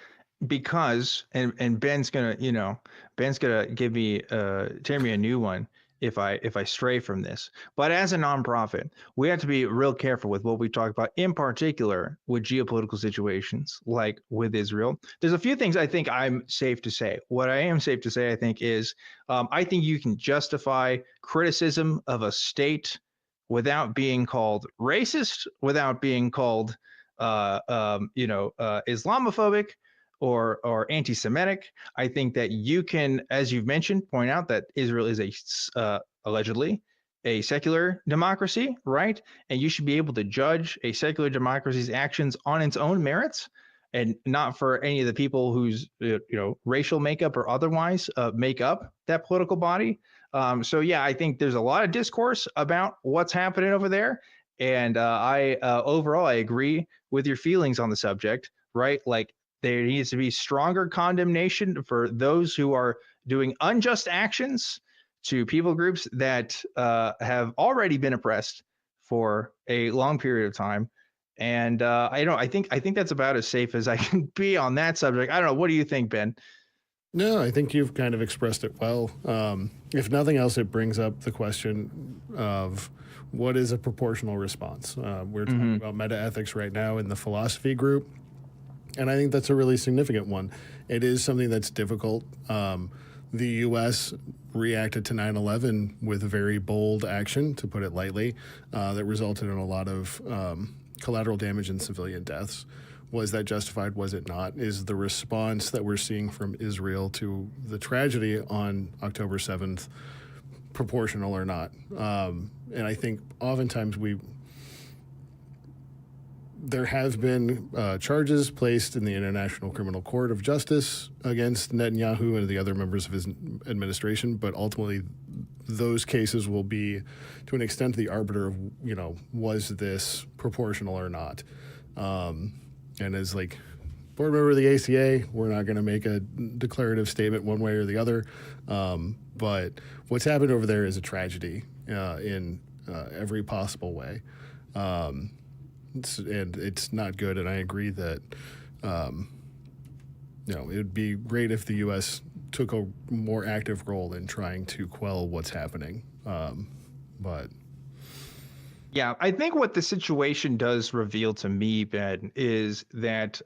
because, and Ben's gonna give me, tear me a new one if I stray from this. But as a nonprofit, we have to be real careful with what we talk about, in particular with geopolitical situations like with Israel. There's a few things I think I'm safe to say. What I am safe to say, I think, is I think you can justify criticism of a state without being called racist, without being called Islamophobic or anti-Semitic. I think that you can, as you've mentioned, point out that Israel is allegedly a secular democracy, right? And you should be able to judge a secular democracy's actions on its own merits, and not for any of the people whose racial makeup or otherwise make up that political body. So yeah, I think there's a lot of discourse about what's happening over there, and overall I agree with your feelings on the subject, right? Like, there needs to be stronger condemnation for those who are doing unjust actions to people groups that have already been oppressed for a long period of time. And I think that's about as safe as I can be on that subject. I don't know. What do you think, Ben? No, I think you've kind of expressed it well. If nothing else, it brings up the question of what is a proportional response. We're talking about meta-ethics right now in the philosophy group, and I think that's a really significant one. It is something that's difficult. The U.S. reacted to 9/11 with a very bold action, to put it lightly, that resulted in a lot of collateral damage and civilian deaths. Was that justified? Was it not? Is the response that we're seeing from Israel to the tragedy on October 7th proportional or not? And I think oftentimes there have been charges placed in the International Criminal Court of Justice against Netanyahu and the other members of his administration, but ultimately those cases will be, to an extent, the arbiter of, was this proportional or not? And as like board member of the ACA, we're not going to make a declarative statement one way or the other. But what's happened over there is a tragedy in every possible way. It's not good. And I agree that, it would be great if the U.S. took a more active role in trying to quell what's happening. But yeah, I think what the situation does reveal to me, Ben, is that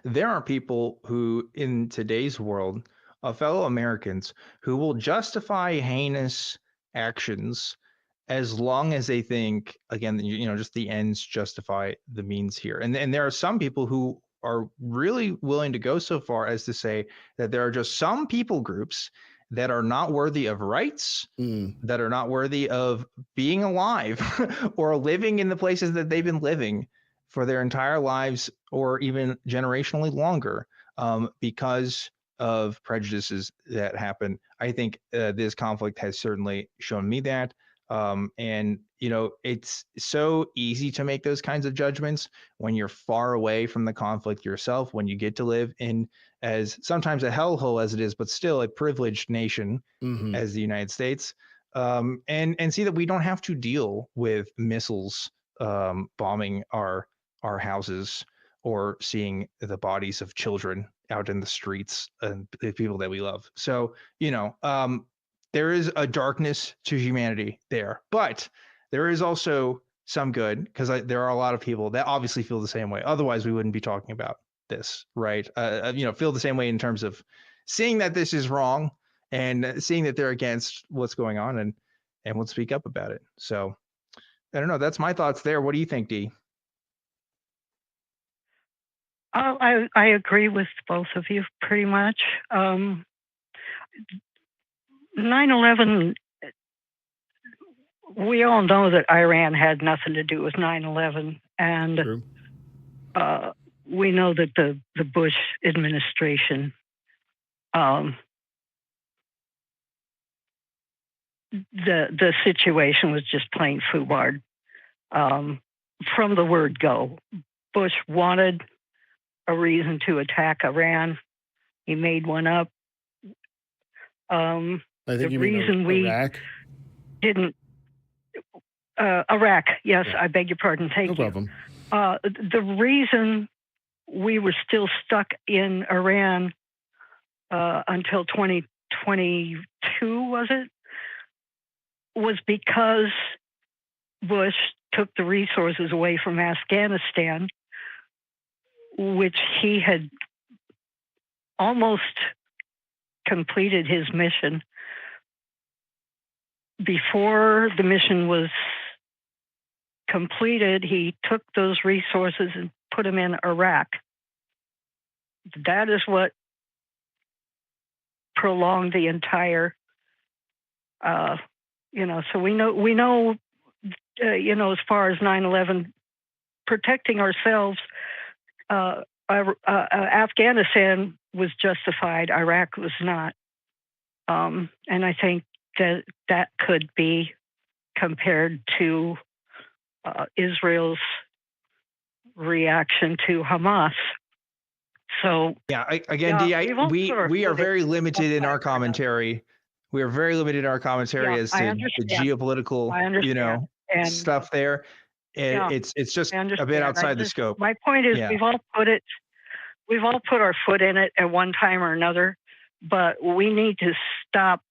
there are people who, in today's world, fellow Americans, who will justify heinous actions as long as they think, again, just the ends justify the means here. And there are some people who are really willing to go so far as to say that there are just some people groups that are not worthy of rights, that are not worthy of being alive or living in the places that they've been living for their entire lives or even generationally longer because of prejudices that happen. I think this conflict has certainly shown me that. And, it's so easy to make those kinds of judgments when you're far away from the conflict yourself, when you get to live in as sometimes a hellhole as it is, but still a privileged nation as the United States, and see that we don't have to deal with missiles bombing our houses or seeing the bodies of children out in the streets and the people that we love. So, there is a darkness to humanity there, but there is also some good, because there are a lot of people that obviously feel the same way. Otherwise, we wouldn't be talking about this, right? Feel the same way in terms of seeing that this is wrong and seeing that they're against what's going on and would speak up about it. So I don't know. That's my thoughts there. What do you think, Dee? I agree with both of you pretty much. 9/11, we all know that Iran had nothing to do with 9/11. And we know that the Bush administration the situation was just plain foolhardy from the word go. Bush wanted a reason to attack Iran. He made one up. I think the reason we Iraq? didn't Iraq, yes, I beg your pardon. Thank you. No problem. The reason we were still stuck in Iran until 2022, was it? Was because Bush took the resources away from Afghanistan, which he had almost completed his mission. Before the mission was completed, he took those resources and put them in Iraq. That is what prolonged the entire, so we know, as far as 9/11, protecting ourselves, Afghanistan was justified, Iraq was not. And I think that could be compared to Israel's reaction to Hamas. So yeah, we are very limited in our commentary. We are very limited in our commentary as to the geopolitical, stuff there. And it's just a bit outside the scope. My point is, we've all put our foot in it at one time or another, but we need to stop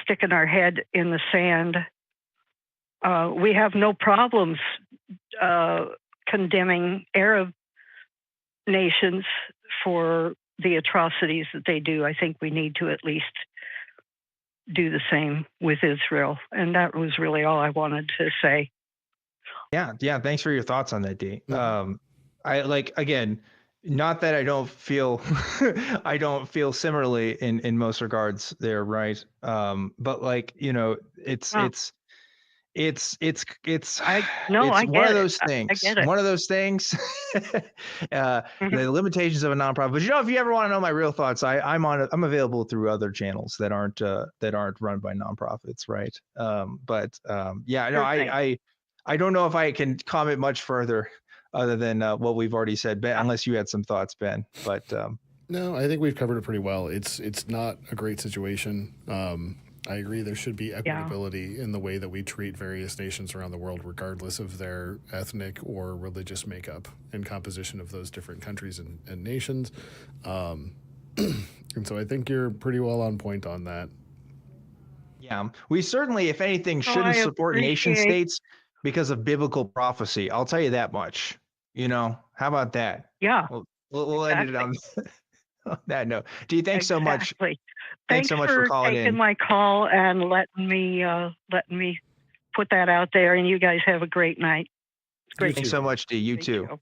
sticking our head in the sand. We have no problems condemning Arab nations for the atrocities that they do. I think we need to at least do the same with Israel. And that was really all I wanted to say. Yeah. Thanks for your thoughts on that, Dee. I like, again, not that I don't feel I don't feel similarly in most regards there, right? But like, it's Oh, it's I it's one get of it. those I things. get it. One of those things. The limitations of a nonprofit. But if you ever want to know my real thoughts, I'm available through other channels that aren't run by nonprofits, right? Yeah, no, Sure thing. I don't know if I can comment much further other than what we've already said, Ben, unless you had some thoughts, Ben. But No, I think we've covered it pretty well. It's not a great situation. I agree there should be equitability in the way that we treat various nations around the world, regardless of their ethnic or religious makeup and composition of those different countries and nations. And so I think you're pretty well on point on that. yeah, we certainly, if anything, Oh, shouldn't I support nation appreciate. states because of biblical prophecy. I'll tell you that much. How about that? Yeah, We'll end it on that note. Dee, thanks so much. exactly. Thanks so much for calling taking in. my call and letting me put that out there. And you guys have a great night. It's great. Thanks so much, Dee. You Thank too. you.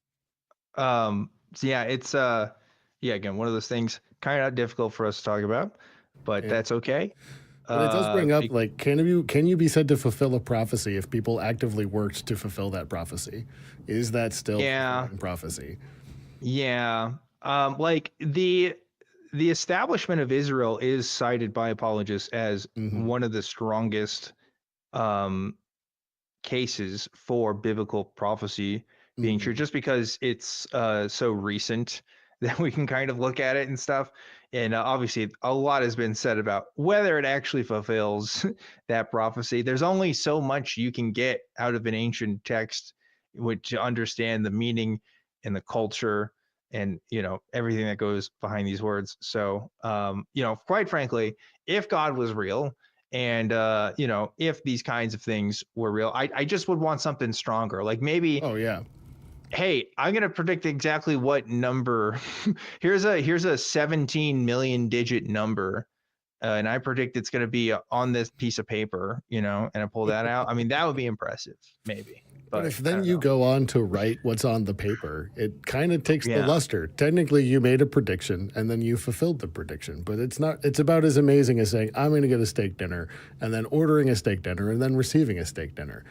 So yeah, it's again, one of those things kind of difficult for us to talk about, but that's okay. But it does bring up, like, can you be said to fulfill a prophecy if people actively worked to fulfill that prophecy? Is that still fulfilling prophecy? Yeah. Like the establishment of Israel is cited by apologists as one of the strongest cases for biblical prophecy being true, just because it's so recent that we can kind of look at it and stuff. And obviously a lot has been said about whether it actually fulfills that prophecy. There's only so much you can get out of an ancient text to understand the meaning and the culture and everything that goes behind these words. So quite frankly, if God was real and if these kinds of things were real, I just would want something stronger. Like maybe, hey, I'm going to predict exactly what number. here's a 17 million digit number. And I predict it's going to be on this piece of paper, and I pull that out. I mean, that would be impressive, maybe. But if then you go on to write what's on the paper, it kind of takes the luster. Technically, you made a prediction and then you fulfilled the prediction. But it's not. It's about as amazing as saying, I'm going to get a steak dinner and then ordering a steak dinner and then receiving a steak dinner.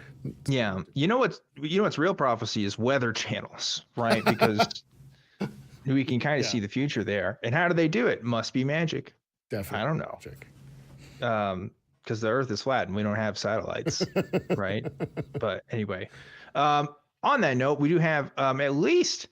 Yeah. What's real prophecy is weather channels, right? Because we can kind of see the future there. And how do they do it? Must be magic. Definitely. I don't know. Magic. Because the Earth is flat and we don't have satellites, right? But anyway, on that note, we do have at least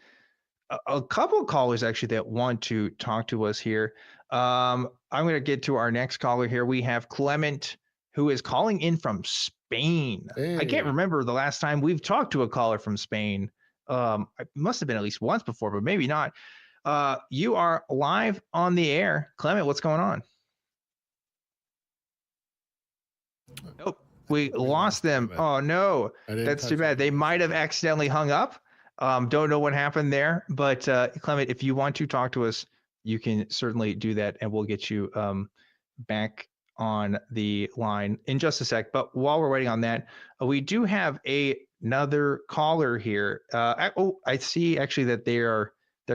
a couple of callers actually that want to talk to us here. I'm going to get to our next caller here. We have Clement, who is calling in from Spain. Hey. I can't remember the last time we've talked to a caller from Spain. It must have been at least once before, but maybe not. You are live on the air. Clement, what's going on? Nope, we lost them. Oh no, that's too bad. They might have accidentally hung up. Don't know what happened there, but Clement, if you want to talk to us, you can certainly do that, and we'll get you back on the line in just a sec. But while we're waiting on that, we do have another caller here. I see actually that they're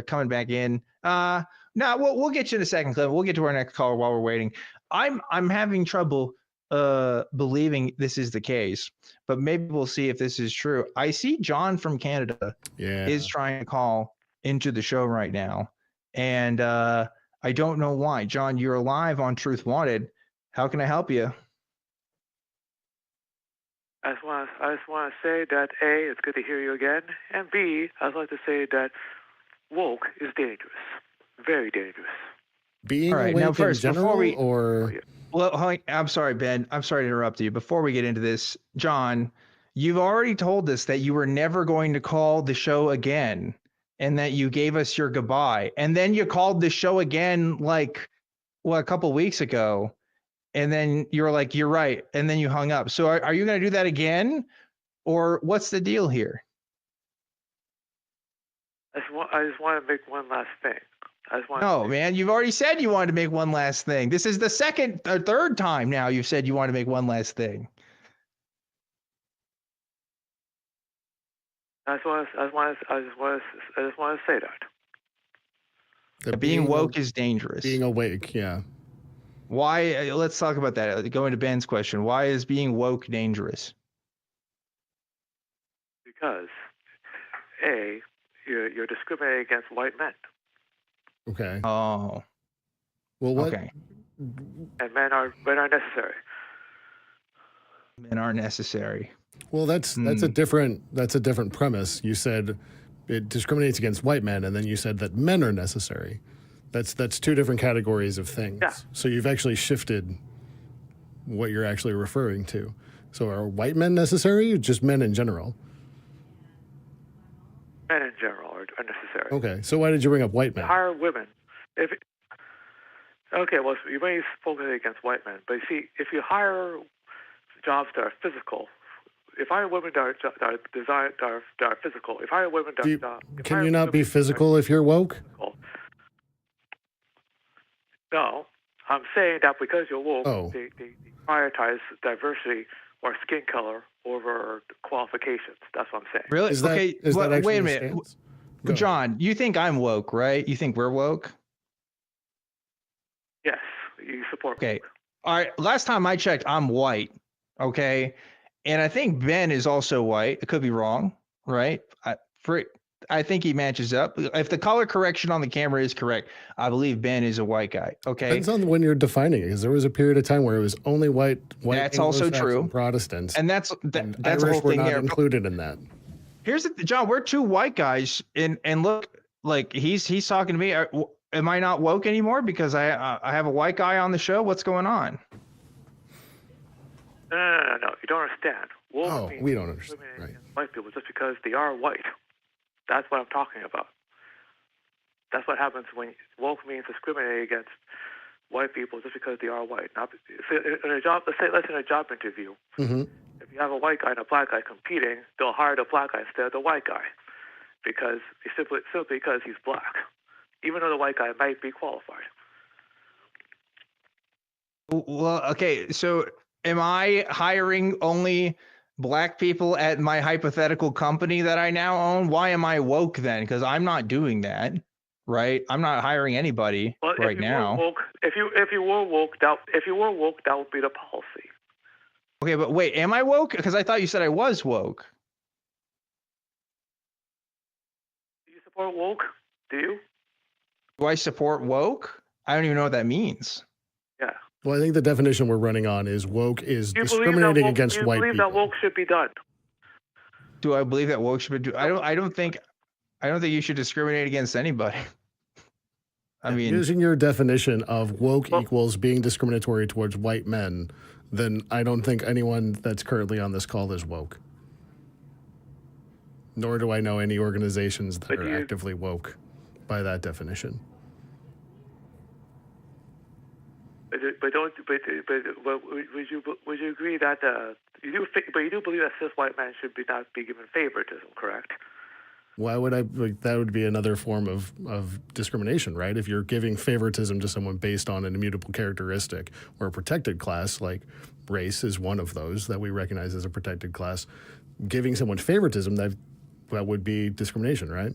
coming back in. No, we'll get you in a second, Clement. We'll get to our next caller while we're waiting. I'm having trouble believing this is the case, but maybe we'll see if this is true. I see John from Canada is trying to call into the show right now, and I don't know why. John, you're live on Truth Wanted. How can I help you? I just want to say that A, it's good to hear you again, and B, I'd like to say that woke is dangerous, very dangerous. Being awake now first, in general, Well, I'm sorry, Ben. I'm sorry to interrupt you. Before we get into this, John, you've already told us that you were never going to call the show again and that you gave us your goodbye. And then you called the show again a couple weeks ago. And then you were like, you're right. And then you hung up. So are you going to do that again? Or what's the deal here? I just want to make one last thing. No, man, you've already said you wanted to make one last thing. This is the second or third time now you've said you want to make one last thing. I just want to say that. Being woke is dangerous. Being awake, yeah. Why? Let's talk about that. Going to Ben's question. Why is being woke dangerous? Because, you're discriminating against white men. Okay. Oh. Well, what? Okay. And men are necessary. Men are necessary. Well, that's a different premise. You said it discriminates against white men, and then you said that men are necessary. That's two different categories of things. Yeah. So you've actually shifted what you're actually referring to. So are white men necessary, or just men in general? Men in general are necessary. Okay. So why did you bring up white men? Hire women. Well, you may focus against white men, but you see, if you hire jobs that are physical, if hire women that are physical, if hire women that can you not be physical if you're woke? No, I'm saying that because you're woke, they prioritize diversity or skin color over qualifications. That's what I'm saying. Really? Wait a minute. John, you think I'm woke, right? You think we're woke? Yes, you support. Okay. All right. Last time I checked, I'm white. Okay. And I think Ben is also white. It could be wrong, right? I think he matches up. If the color correction on the camera is correct, I believe Ben is a white guy. Okay. Depends on when you're defining it, because there was a period of time where it was only white. That's also true. Protestants, and that's Irish the whole were thing not there. included in that. Here's John. We're two white guys, and look, like he's talking to me. Am I not woke anymore because I have a white guy on the show? What's going on? No. You don't understand. Woke we don't understand. Right. White people just because they are white. That's what I'm talking about. That's what happens when woke means discriminating against white people just because they are white. Now, in a job, let's say in a job interview, if you have a white guy and a black guy competing, they'll hire the black guy instead of the white guy because simply because he's black, even though the white guy might be qualified. Well, okay, so am I hiring only black people at my hypothetical company that I now own? Why am I woke then? Because I'm not doing that, right? I'm not hiring anybody right now. If you were woke, that would be the policy. Okay, but wait, am I woke? Because I thought you said I was woke. Do you support woke? Do you? Do I support woke? I don't even know what that means. Yeah. Well, I think the definition we're running on is woke is discriminating against white people. Do you believe that woke should be done? Do I believe that woke should be done? I don't think you should discriminate against anybody. I mean, using your definition of woke equals being discriminatory towards white men, then I don't think anyone that's currently on this call is woke. Nor do I know any organizations that are actively woke by that definition. Would you agree that you do believe that cis white men should not be given favoritism, correct? Why would that would be another form of discrimination, right? If you're giving favoritism to someone based on an immutable characteristic or a protected class, like race is one of those that we recognize as a protected class, giving someone favoritism, that would be discrimination, right?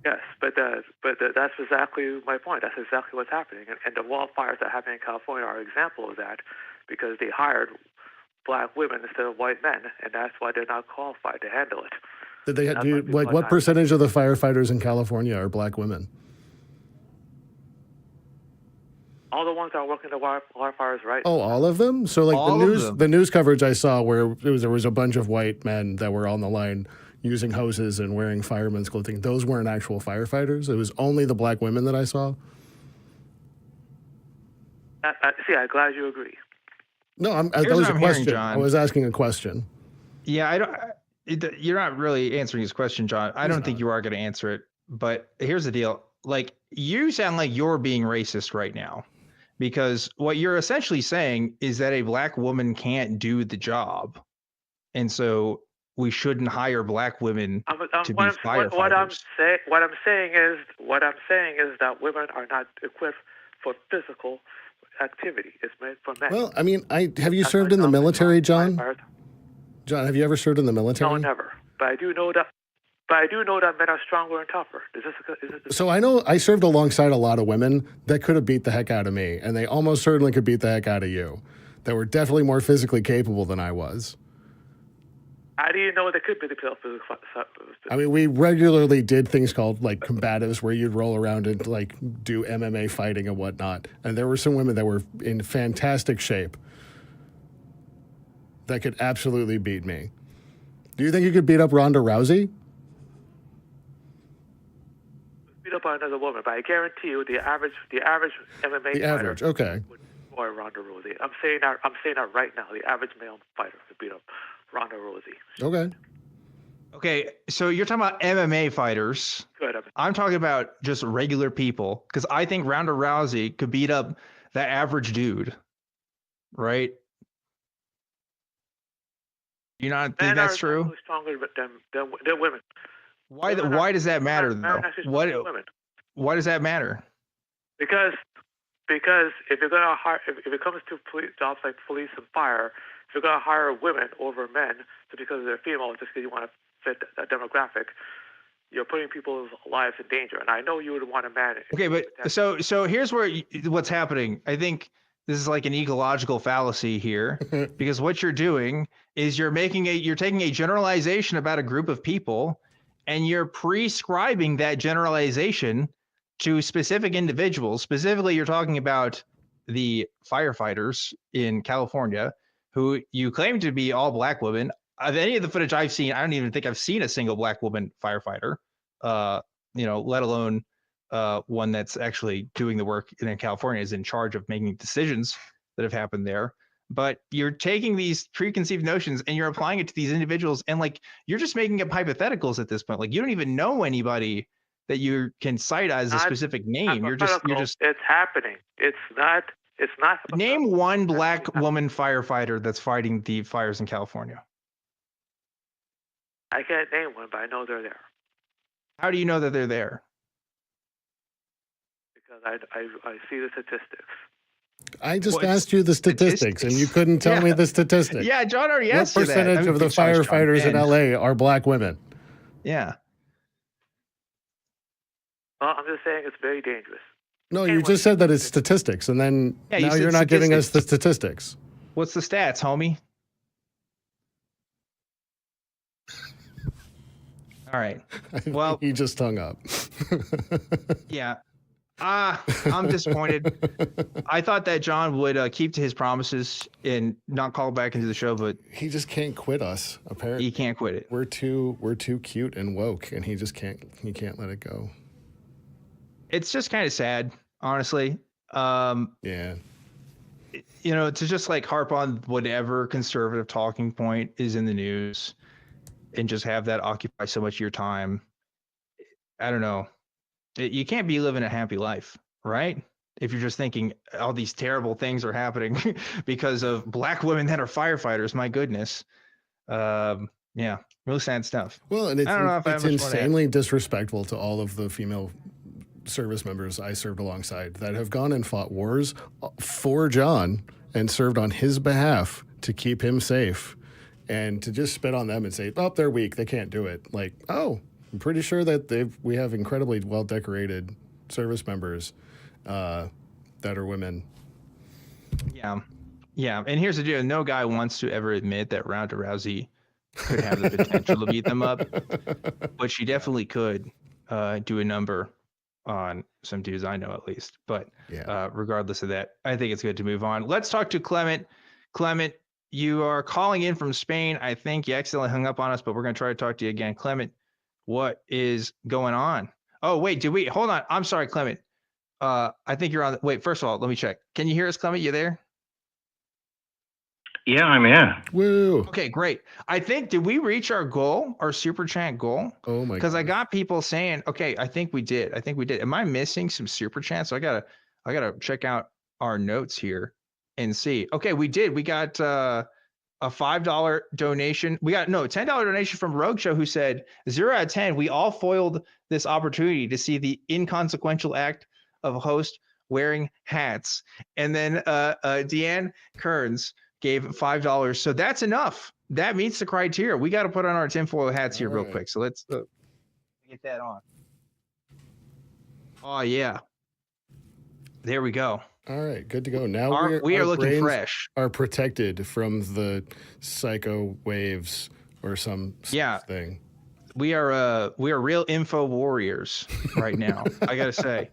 Yes, but that's exactly my point. That's exactly what's happening. And the wildfires that happen in California are an example of that because they hired black women instead of white men, and that's why they're not qualified to handle it. Did they what percentage of the firefighters in California are black women? All the ones that are working the wildfires, right? Oh, all of them? So like the news coverage I saw where there was a bunch of white men that were on the line using hoses and wearing firemen's clothing, those weren't actual firefighters. It was only the black women that I saw. I'm glad you agree. No, that was a question. I was asking a question. Yeah, you're not really answering his question, John. I don't think you are going to answer it. But here's the deal. Like, you sound like you're being racist right now because what you're essentially saying is that a black woman can't do the job. And so we shouldn't hire black women to be firefighters. What I'm saying is that women are not equipped for physical activity. It's meant for men. Well, I mean, have you served in the military, John? John, have you ever served in the military? No, never. But I do know that. But I do know that men are stronger and tougher. So I know I served alongside a lot of women that could have beat the heck out of me, and they almost certainly could beat the heck out of you. That were definitely more physically capable than I was. How do you know they could be the physical? I mean, we regularly did things called like combatives, where you'd roll around and like do MMA fighting and whatnot. And there were some women that were in fantastic shape that could absolutely beat me. Do you think you could beat up Ronda Rousey? Beat up by another woman, but I guarantee you, the average MMA fighter okay, would destroy Ronda Rousey. I'm saying that right now. The average male fighter could beat up Ronda Rousey. Okay. Okay, so you're talking about MMA fighters. Good. I'm talking about just regular people, because I think Ronda Rousey could beat up the average dude, right? You not think that's true? Men are stronger than women. Why does that matter, though? Why does that matter? Because if you're gonna hire, if it comes to jobs like police and fire, if you're gonna hire women over men, just because they're female, just because you want to fit that demographic, you're putting people's lives in danger. And I know you would want a man. Okay, but so here's what's happening. I think this is like an ecological fallacy here, because what you're doing is you're taking a generalization about a group of people, and you're prescribing that generalization to specific individuals. Specifically, you're talking about the firefighters in California, who you claim to be all black women. Of any of the footage I've seen, I don't even think I've seen a single black woman firefighter, let alone one that's actually doing the work in California, is in charge of making decisions that have happened there. But you're taking these preconceived notions and you're applying it to these individuals, and like you're just making up hypotheticals at this point. Like you don't even know anybody that you can cite as a specific name. You're just it's happening. It's not Name one black woman firefighter that's fighting the fires in California. I can't name one, but I know they're there. How do you know that they're there? Because I see the statistics. I just asked you the statistics, and you couldn't tell me the statistics. Yeah, John already asked you that. What percentage of the firefighters in LA are black women? Yeah. Well, I'm just saying it's very dangerous. No, you just said that it's statistics, and then now you're not giving us the statistics. What's the stats, homie? All right. Well, he just hung up. Yeah. I'm disappointed. I thought that John would keep to his promises and not call back into the show, but he just can't quit us. Apparently, he can't quit it. We're too cute and woke, and he can't let it go. It's just kind of sad, honestly. Yeah. To just like harp on whatever conservative talking point is in the news and just have that occupy so much of your time. I don't know. You can't be living a happy life, right? If you're just thinking all these terrible things are happening because of black women that are firefighters. My goodness. Yeah, really sad stuff. Well, and it's insanely disrespectful to all of the female service members I served alongside that have gone and fought wars for John and served on his behalf to keep him safe, and to just spit on them and say, oh, they're weak, they can't do it. Like, oh, I'm pretty sure that we have incredibly well-decorated service members that are women. Yeah. And here's the deal. No guy wants to ever admit that Ronda Rousey could have the potential to beat them up, but she definitely could do a number on some dudes I know, at least. But regardless of that, I think it's good to move on. Let's talk to Clement. Clement, you are calling in from Spain. I think you accidentally hung up on us, but we're going to try to talk to you again. Clement, what is going on? Oh, wait, hold on. I'm sorry, Clement. I think you're on. Wait, first of all, let me check. Can you hear us, Clement? You there? Yeah, I'm here. Woo. Okay, great. I think, did we reach our goal, our super chat goal? Oh my God. Because I got people saying, okay, I think we did. Am I missing some super chats? So I gotta check out our notes here and see. Okay, we did. We got a $5 donation. $10 donation from Rogue Show, who said 0 out of 10. We all foiled this opportunity to see the inconsequential act of a host wearing hats. And then Deanne Kearns gave $5. So that's enough. that meets the criteria. We got to put on our tinfoil hats here real quick. So let's get that on. Oh yeah, there we go. All right, good to go. Now we are looking fresh. Are protected from the psycho waves or some thing. We are real info warriors right now. I gotta say,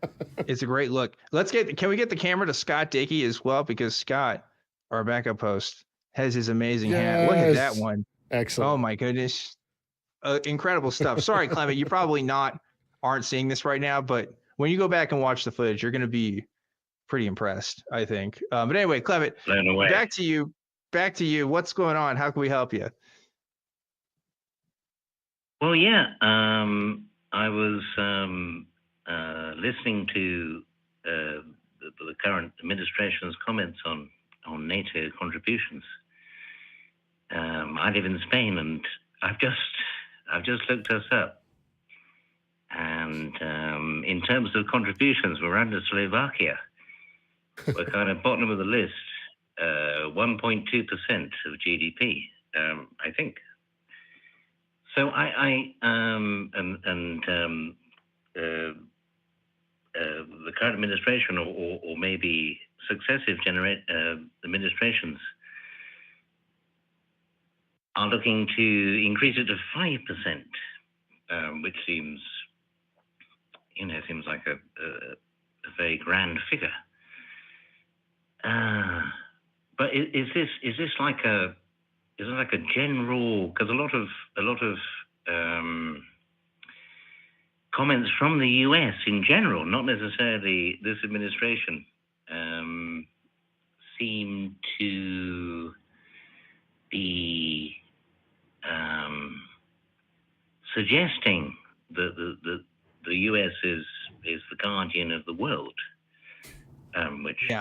it's a great look. Can we get the camera to Scott Dickey as well, because Scott, our backup host, has his amazing hat. Look at that one. Excellent. Oh my goodness, incredible stuff. Sorry, Clement, you probably aren't seeing this right now, but when you go back and watch the footage, you're gonna be pretty impressed, I think. But anyway, Clement, back to you. What's going on? How can we help you? Well, yeah, I was listening to the current administration's comments on NATO contributions. I live in Spain, and I've just looked us up. And in terms of contributions, we're under Slovakia. We're kind of bottom of the list, 1.2% of GDP, I think. So the current administration, or maybe successive administrations, are looking to increase it to 5%, which seems like a very grand figure. But is this like a general? Because a lot of comments from the US in general, not necessarily this administration, seem to be suggesting that the US is the guardian of the world, which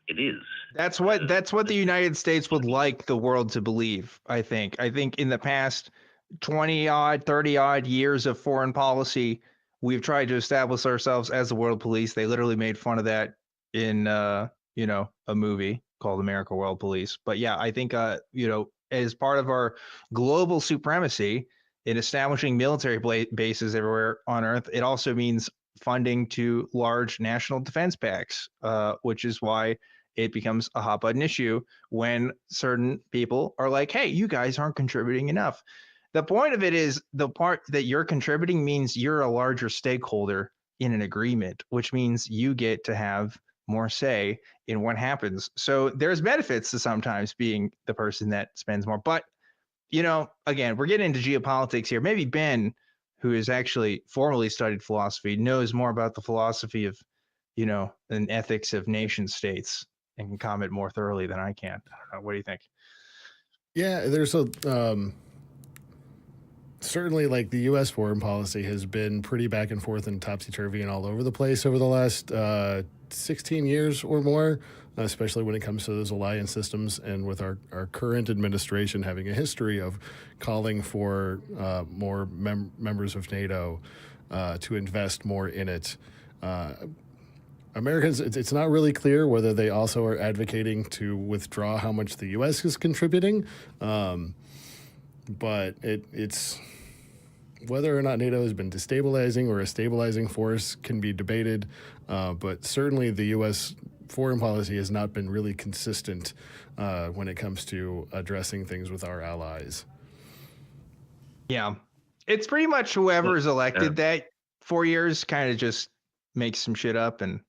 it is. That's what the United States would like the world to believe, I think. I think in the past 30-odd years of foreign policy, we've tried to establish ourselves as the world police. They literally made fun of that in a movie called America World Police. But yeah, I think as part of our global supremacy in establishing military bases everywhere on Earth, it also means funding to large national defense pacts, which is why it becomes a hot button issue when certain people are like, hey, you guys aren't contributing enough. The point of it is the part that you're contributing means you're a larger stakeholder in an agreement, which means you get to have more say in what happens. So there's benefits to sometimes being the person that spends more. But, again, we're getting into geopolitics here. Maybe Ben, who has actually formally studied philosophy, knows more about the philosophy of, and ethics of nation states and can comment more thoroughly than I can. I don't know. What do you think? Yeah, there's certainly like the U.S. foreign policy has been pretty back and forth and topsy-turvy and all over the place over the last 16 years or more, especially when it comes to those alliance systems, and with our current administration having a history of calling for more members of NATO to invest more in it. Americans, it's not really clear whether they also are advocating to withdraw how much the U.S. is contributing, but it's whether or not NATO has been destabilizing or a stabilizing force can be debated, but certainly the U.S. foreign policy has not been really consistent when it comes to addressing things with our allies. Yeah, it's pretty much whoever is elected that 4 years kind of just makes some shit up, and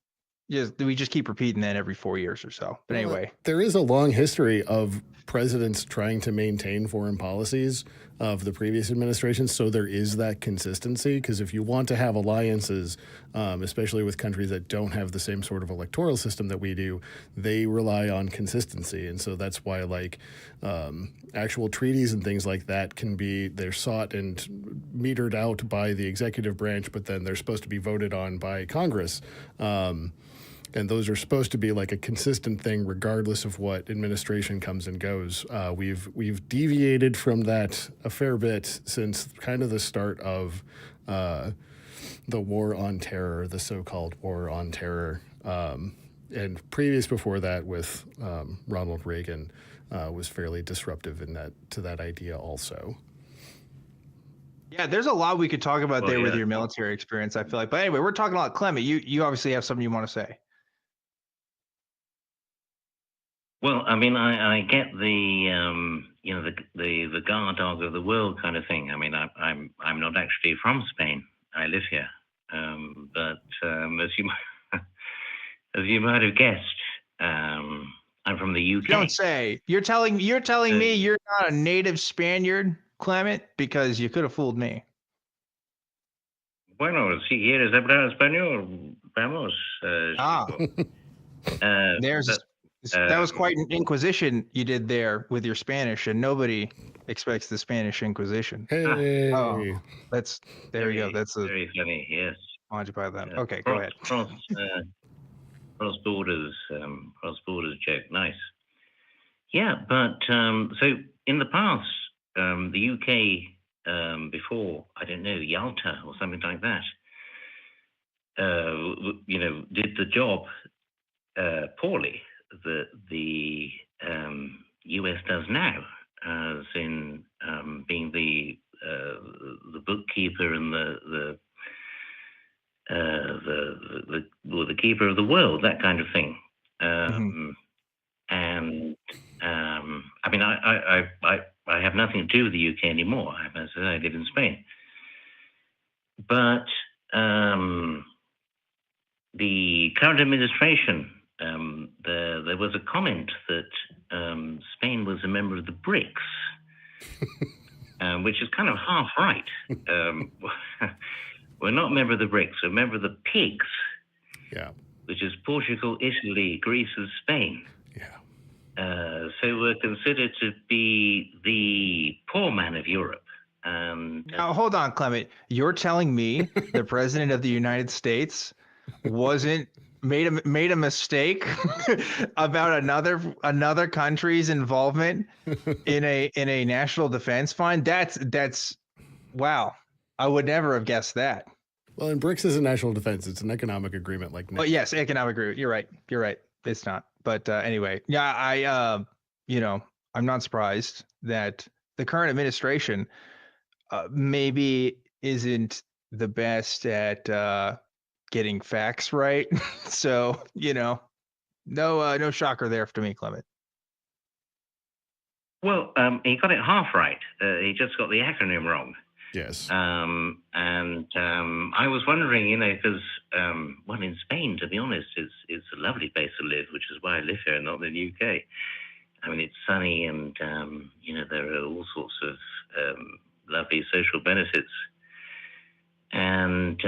we just keep repeating that every 4 years or so. But anyway, there is a long history of presidents trying to maintain foreign policies of the previous administration, so there is that consistency, because if you want to have alliances, especially with countries that don't have the same sort of electoral system that we do, they rely on consistency. And so that's why actual treaties and things like that they're sought and metered out by the executive branch, but then they're supposed to be voted on by Congress. And those are supposed to be like a consistent thing regardless of what administration comes and goes. We've deviated from that a fair bit since kind of the start of the war on terror, the so-called war on terror, and previous before that with Ronald Reagan. was fairly disruptive in that idea also. Yeah, there's a lot we could talk about with your military experience, I feel like. But anyway, we're talking about Clement. You obviously have something you want to say. Well, I mean, I get the the guard dog of the world kind of thing. I mean, I'm not actually from Spain. I live here, but as you might have guessed, I'm from the UK. Don't say. You're telling me you're not a native Spaniard, Clement, because you could have fooled me. Bueno, si quieres hablar español, vamos. That was quite an inquisition you did there with your Spanish, and nobody expects the Spanish Inquisition. Hey. There you go. That's very funny. Yes. Why'd you buy that? Okay, go ahead. Cross borders joke. Nice. Yeah, but so in the past, the UK before, I don't know, Yalta or something like that, did the job poorly that the US does now, as in being the bookkeeper and the keeper of the world, that kind of thing. And I mean, I have nothing to do with the UK anymore. As I say, I live in Spain. But the current administration, there was a comment that Spain was a member of the BRICS, which is kind of half right. We're not a member of the BRICS, we're a member of the PIGS, which is Portugal, Italy, Greece, and Spain. So we're considered to be the poor man of Europe. Now, hold on, Clement. You're telling me the president of the United States made a mistake about another country's involvement in a national defense fund? That's wow. I would never have guessed that. Well, and BRICS isn't national defense; it's an economic agreement, like. Oh yes, economic agreement. You're right. It's not. But anyway, yeah, I'm not surprised that the current administration maybe isn't the best at getting facts right. So, no shocker there to me, Clement. Well, he got it half right. He just got the acronym wrong. Yes. And I was wondering, because, in Spain, to be honest, it's a lovely place to live, which is why I live here, not in the UK. I mean, it's sunny and, there are all sorts of lovely social benefits. And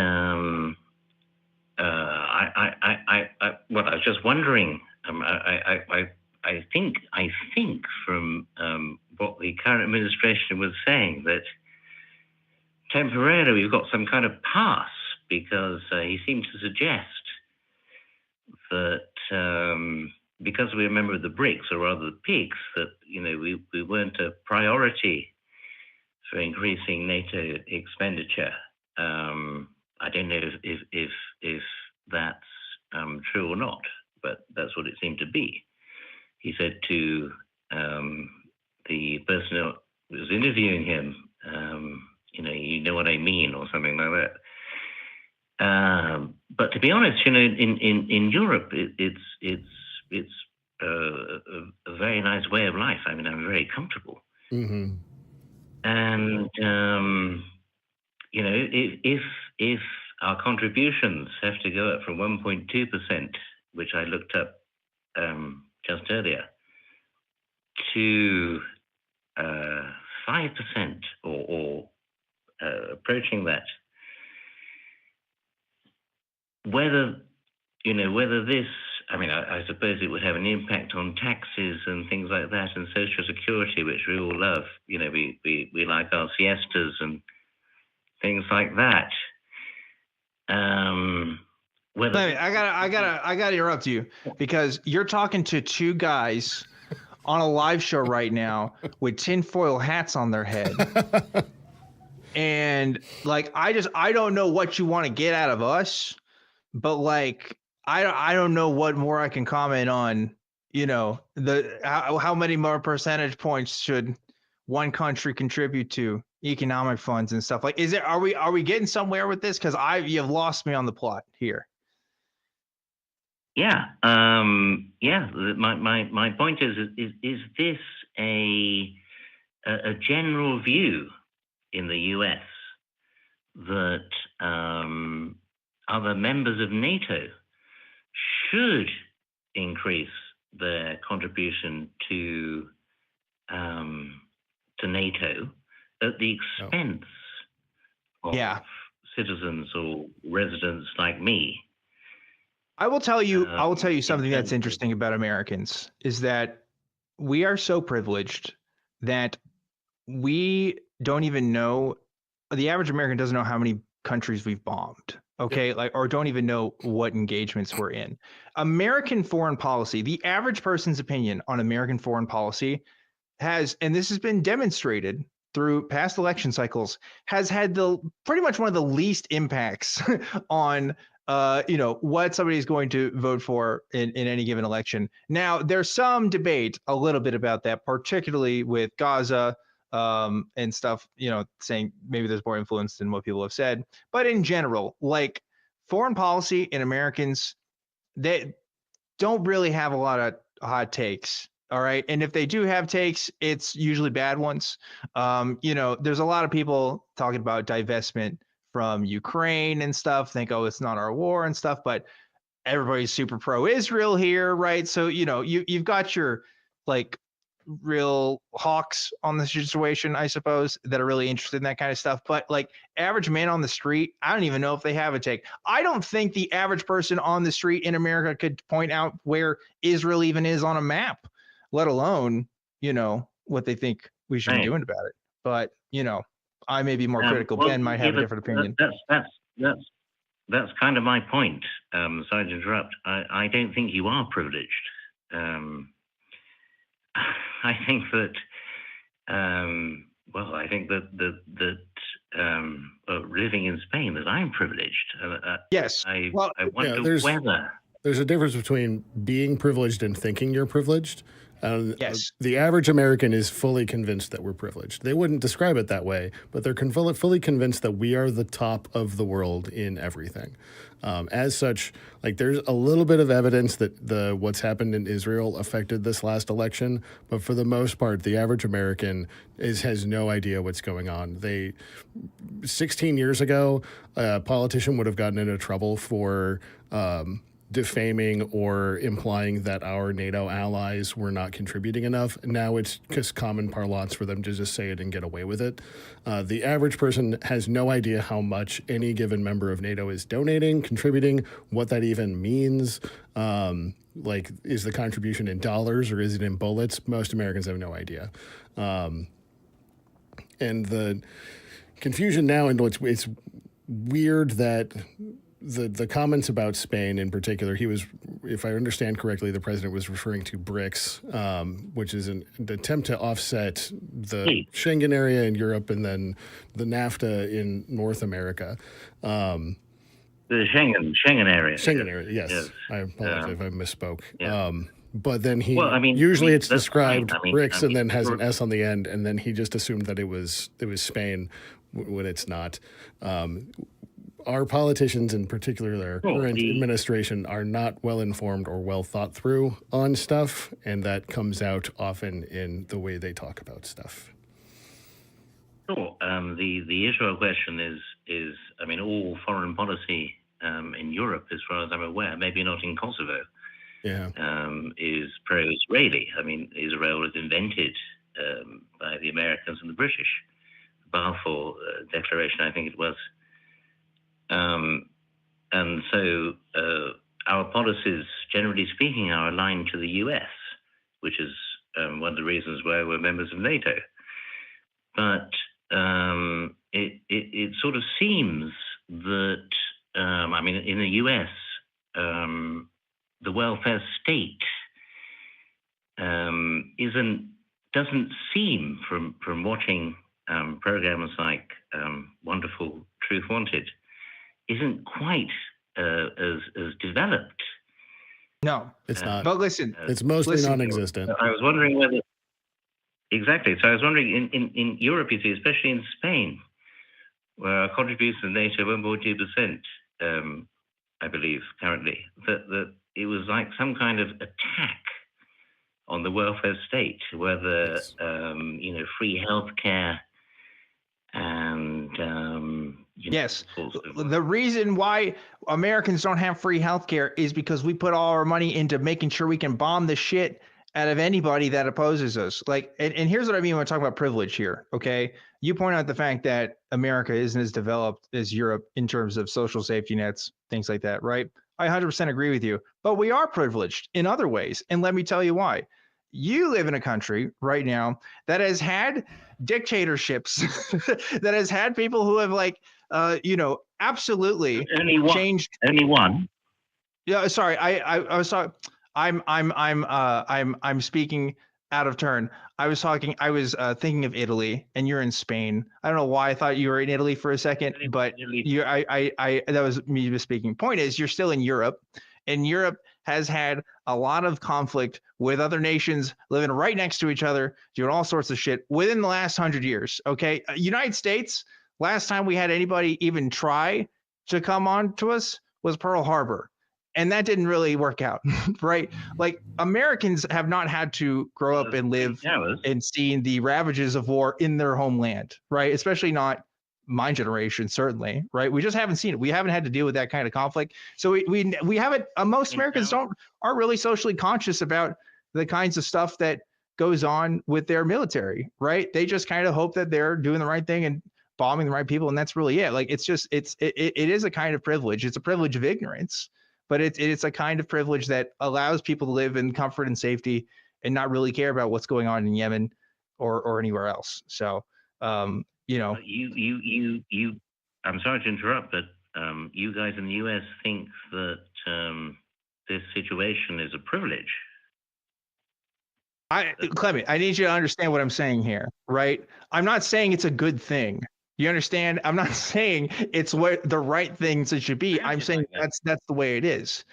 I was just wondering, I think from what the current administration was saying that temporarily we've got some kind of pass, because he seemed to suggest that because we're a member of the BRICS, or rather the PIGS, that we weren't a priority for increasing NATO expenditure. I don't know if that's true or not, but that's what it seemed to be. He said to the person who was interviewing him, you know what I mean, or something like that. But to be honest, in Europe, it's a very nice way of life. I mean, I'm very comfortable. Mm-hmm. And if our contributions have to go up from 1.2%, which I looked up just earlier, to 5% or approaching that, whether this, I suppose it would have an impact on taxes and things like that, and social security, which we all love. We like our siestas and things like that. I gotta interrupt you, because you're talking to two guys on a live show right now with tinfoil hats on their head. And I don't know what you want to get out of us, but I don't know what more I can comment on how many more percentage points should one country contribute to economic funds and stuff? Like, are we getting somewhere with this? Because you've lost me on the plot here. Yeah. My point is this a general view in the US that other members of NATO should increase their contribution to NATO at the expense of citizens or residents like me? I will tell you something that's interesting about Americans is that we are so privileged that we don't even know, the average American doesn't know how many countries we've bombed. Okay. Or don't even know what engagements we're in. American foreign policy, the average person's opinion on American foreign policy has, and this has been demonstrated through past election cycles, has had pretty much one of the least impacts on what somebody's going to vote for in any given election. Now, there's some debate a little bit about that, particularly with Gaza and stuff, saying maybe there's more influence than what people have said. But in general, like foreign policy in Americans, they don't really have a lot of hot takes. All right. And if they do have takes, it's usually bad ones. There's a lot of people talking about divestment from Ukraine and stuff, think, oh, it's not our war and stuff, but everybody's super pro-Israel here, right? So, you've got your like real hawks on the situation, I suppose, that are really interested in that kind of stuff. But like average man on the street, I don't even know if they have a take. I don't think the average person on the street in America could point out where Israel even is on a map, let alone, what they think we should be doing about it. But, I may be more critical. Ben might have a different opinion. That's kind of my point. Sorry to interrupt. I don't think you are privileged. I think that living in Spain, that I'm privileged. Yes. I wonder whether there's a difference between being privileged and thinking you're privileged. Yes. The average American is fully convinced that we're privileged. They wouldn't describe it that way, but they're fully convinced that we are the top of the world in everything. As such, like there's a little bit of evidence that what's happened in Israel affected this last election, but for the most part, the average American has no idea what's going on. 16 years ago, a politician would have gotten into trouble for defaming or implying that our NATO allies were not contributing enough. Now it's just common parlance for them to just say it and get away with it. The average person has no idea how much any given member of NATO is donating, contributing, what that even means. Like, is the contribution in dollars or is it in bullets? Most Americans have no idea. And the confusion now, and it's weird that the comments about Spain in particular, he was, if I understand correctly, the president was referring to BRICS, which is an attempt to offset the Schengen area in Europe and then the NAFTA in North America. The Schengen area. Schengen area, yes. I apologize if I misspoke. Yeah. But then usually it's described BRICS and then has an S on the end, and then he just assumed that it was Spain when it's not. Our politicians, in particular their current administration, are not well informed or well thought through on stuff, and that comes out often in the way they talk about stuff. Sure. The Israel question is all foreign policy in Europe, as far as I'm aware, maybe not in Kosovo, is pro-Israeli. I mean, Israel was invented by the Americans and the British. The Balfour Declaration, I think it was. And so our policies, generally speaking, are aligned to the US, which is one of the reasons why we're members of NATO. But it sort of seems that, in the US, the welfare state doesn't seem, from watching programs like Wonderful Truth Wanted, isn't quite as developed No, it's not. But listen, it's mostly non-existent. I was wondering whether exactly. So I was wondering in Europe, you see, especially in Spain, where our contributions to NATO were more 2%, I believe, currently, that it was like some kind of attack on the welfare state, whether Yes. Free healthcare and yes. The reason why Americans don't have free healthcare is because we put all our money into making sure we can bomb the shit out of anybody that opposes us. Like, and here's what I mean when I talk about privilege here. Okay. You point out the fact that America isn't as developed as Europe in terms of social safety nets, things like that, right? I 100% agree with you, but we are privileged in other ways. And let me tell you why. You live in a country right now that has had dictatorships, that has had people who have absolutely changed. Only one. Yeah, sorry. I was talking. I'm speaking out of turn. I was thinking of Italy, and you're in Spain. I don't know why I thought you were in Italy for a second, but that was me speaking. Point is, you're still in Europe, and Europe has had a lot of conflict with other nations living right next to each other, doing all sorts of shit within the last 100 years. Okay, United States. Last time we had anybody even try to come on to us was Pearl Harbor. And that didn't really work out, right? Like, Americans have not had to grow up and live and seen the ravages of war in their homeland, right? Especially not my generation, certainly, right? We just haven't seen it. We haven't had to deal with that kind of conflict. So we haven't. Most Americans aren't really socially conscious about the kinds of stuff that goes on with their military, right? They just kind of hope that they're doing the right thing and bombing the right people, and that's really it. Like, it is a kind of privilege. It's a privilege of ignorance. But it's a kind of privilege that allows people to live in comfort and safety and not really care about what's going on in Yemen or anywhere else. So, You. I'm sorry to interrupt, but you guys in the U.S. think that this situation is a privilege. Clement, I need you to understand what I'm saying here, right? I'm not saying it's a good thing. You understand? I'm not saying it's what the right things it should be. I'm saying that's the way it is.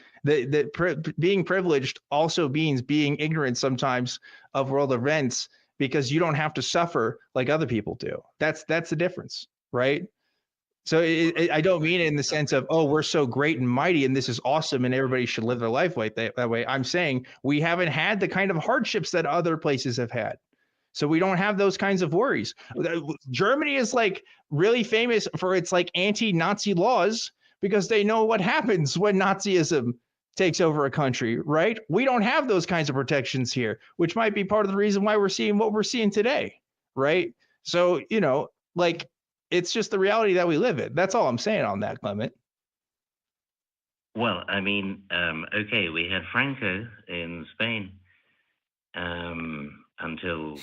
Being privileged also means being ignorant sometimes of world events because you don't have to suffer like other people do. That's the difference, right? So I don't mean it in the sense of, oh, we're so great and mighty and this is awesome and everybody should live their life like that way. I'm saying we haven't had the kind of hardships that other places have had. So we don't have those kinds of worries. Germany is like really famous for its like anti-Nazi laws because they know what happens when Nazism takes over a country, right? We don't have those kinds of protections here, which might be part of the reason why we're seeing what we're seeing today, right? So, it's just the reality that we live in. That's all I'm saying on that, Clement. Well, I mean, okay, we had Franco in Spain. Until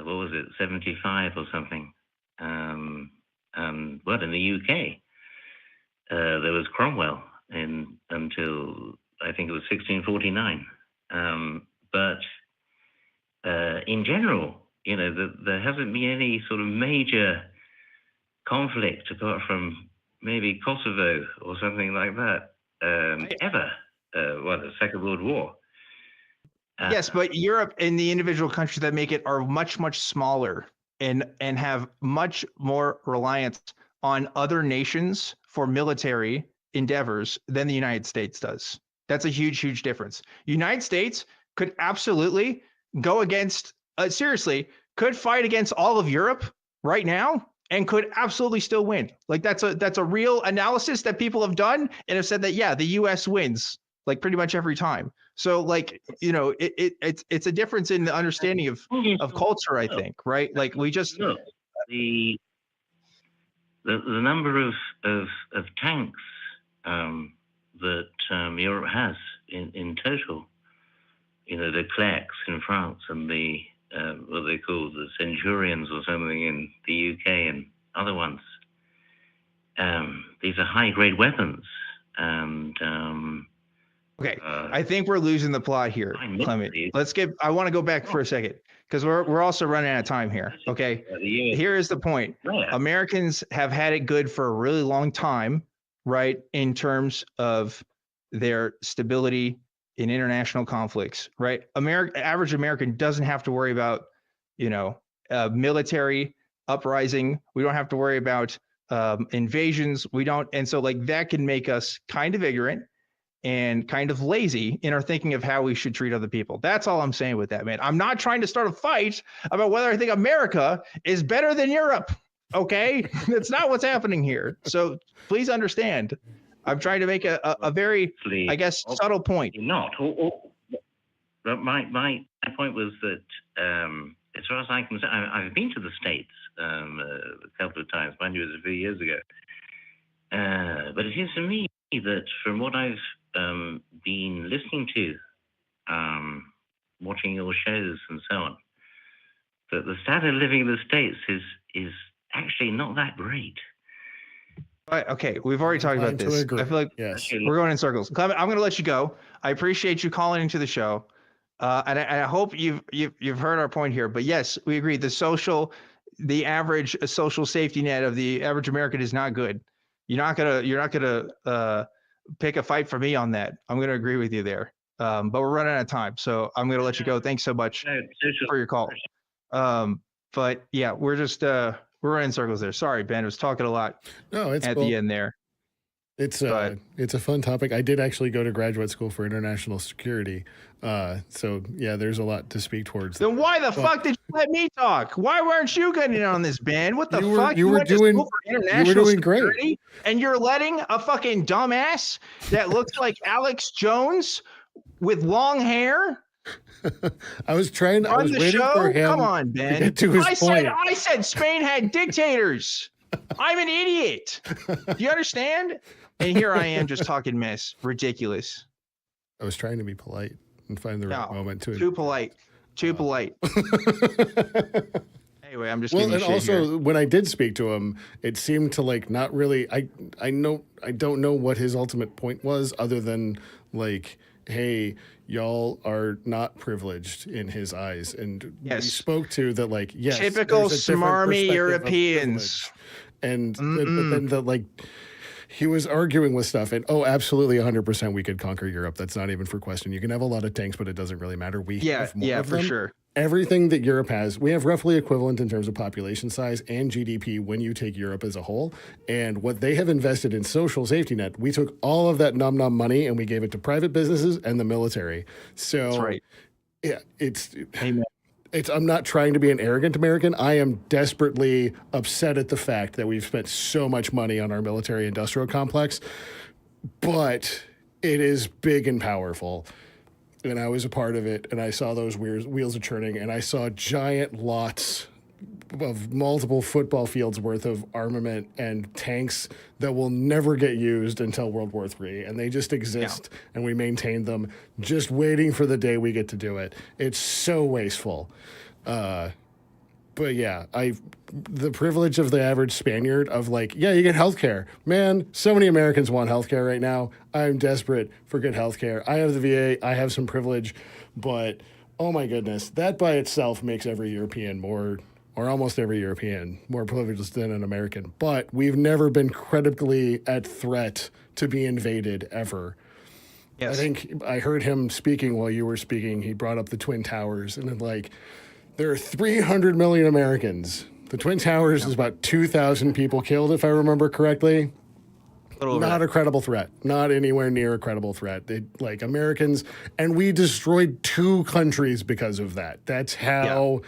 what was it, 75 or something? In the UK, there was Cromwell until I think it was 1649. But in general, there hasn't been any sort of major conflict apart from maybe Kosovo or something like that ever. The Second World War. Yes, but Europe and the individual countries that make it are much, much smaller and have much more reliance on other nations for military endeavors than the United States does. That's a huge, huge difference. United States could absolutely go against, could fight against all of Europe right now and could absolutely still win. Like, that's a real analysis that people have done and have said that, yeah, the U.S. wins like pretty much every time. So it's a difference in the understanding of culture, I think, right? Like, we just the number of tanks that Europe has in total, the Clerks in France and the what they call the Centurions or something in the UK and other ones. These are high-grade weapons, and okay, I think we're losing the plot here, Clement. I want to go back for a second because we're also running out of time here. Okay, here is the point. Americans have had it good for a really long time, right? In terms of their stability in international conflicts, right? Average American doesn't have to worry about, military uprising. We don't have to worry about invasions. We don't. And so like that can make us kind of ignorant and kind of lazy in our thinking of how we should treat other people. That's all I'm saying with that, man. I'm not trying to start a fight about whether I think America is better than Europe. Okay. That's not what's happening here. So please understand. I'm trying to make a very, I guess, subtle point. Not. But my point was that, as far as I'm concerned, I've been to the States a couple of times. Mind you, it was a few years ago. But it seems to me that from what I've been listening to, watching your shows and so on, that the standard of living in the States is actually not that great. Okay, we've already talked about this. I feel like we're going in circles. Clement, I'm going to let you go. I appreciate you calling into the show, and I hope you've heard our point here. But yes, we agree. The average social safety net of the average American is not good. You're not gonna pick a fight for me on that. I'm going to agree with you there. But we're running out of time, so I'm going to let you go. Thanks so much for your call. But yeah, we're just we're running circles there. Sorry, Ben. I was talking a lot. No, it's at cool. the end there. It's a fun topic. I did actually go to graduate school for international security. So yeah, there's a lot to speak towards. Then why the fuck did you let me talk? Why weren't you getting in on this, Ben? What the fuck? You were doing great. And you're letting a fucking dumbass that looks like Alex Jones with long hair. I was waiting for him. Come on, Ben. To get to his point. I said Spain had dictators. I'm an idiot. Do you understand? And here I am just talking mess. Ridiculous. I was trying to be polite and find the right moment to Too polite. Anyway, I'm just and also when I did speak to him, it seemed to like not really. I don't know what his ultimate point was, other than like, hey, y'all are not privileged in his eyes, and we spoke to that like typical smarmy Europeans, and but then the like. He was arguing with stuff, and absolutely 100% we could conquer Europe. That's not even for question. You can have a lot of tanks, but it doesn't really matter. We have more of them. Sure. Everything that Europe has, we have roughly equivalent in terms of population size and GDP when you take Europe as a whole. And what they have invested in social safety net, we took all of that num money and we gave it to private businesses and the military. So that's right. Yeah, Amen. I'm not trying to be an arrogant American. I am desperately upset at the fact that we've spent so much money on our military industrial complex, but it is big and powerful. And I was a part of it, and I saw those wheels are churning, and I saw giant lots of multiple football fields worth of armament and tanks that will never get used until World War III. And they just exist, and we maintain them, just waiting for the day we get to do it. It's so wasteful. But yeah, the privilege of the average Spaniard of like, yeah, you get healthcare. Man, so many Americans want healthcare right now. I'm desperate for good healthcare. I have the VA. I have some privilege, but oh my goodness, that by itself makes every European or almost every European more privileged than an American. But we've never been credibly at threat to be invaded ever. Yes. I think I heard him speaking while you were speaking. He brought up the Twin Towers, and like, there are 300 million Americans. The Twin Towers is about 2,000 people killed, if I remember correctly. Not a credible threat. Not anywhere near a credible threat. Like Americans, and we destroyed 2 countries because of that. That's how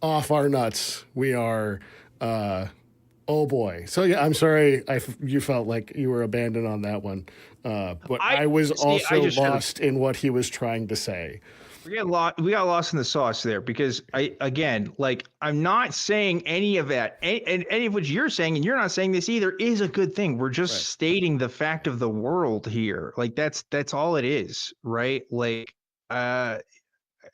off our nuts we are. Oh boy. So yeah, I'm sorry you felt like you were abandoned on that one. But I was also lost in what he was trying to say. We got lost in the sauce there, because I'm not saying any of that, and any of what you're saying, and you're not saying this either, is a good thing. We're just stating the fact of the world here. Like that's all it is, right? Like,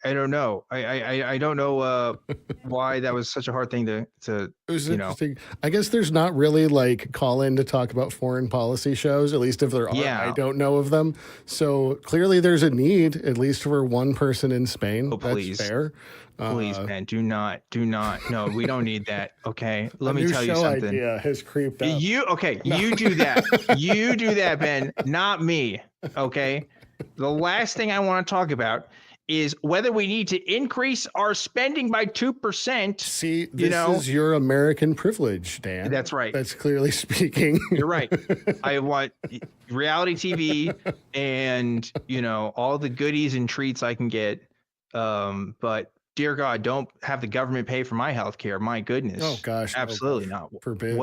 I don't know. I don't know why that was such a hard thing to It was interesting. I guess there's not really like call in to talk about foreign policy shows, at least if there are. I don't know of them. So clearly there's a need, at least for one person in Spain. Please. That's fair. Please, man, do not. No, we don't need that. Okay, let me tell you something. Idea has creeped up. You do that. You do that, Ben, not me. Okay. The last thing I want to talk about is whether we need to increase our spending by 2%. See, this is your American privilege, Dan. That's right. That's clearly speaking. You're right. I want reality TV and, all the goodies and treats I can get. But dear God, don't have the government pay for my health care. My goodness. Oh gosh. Absolutely not. Forbid.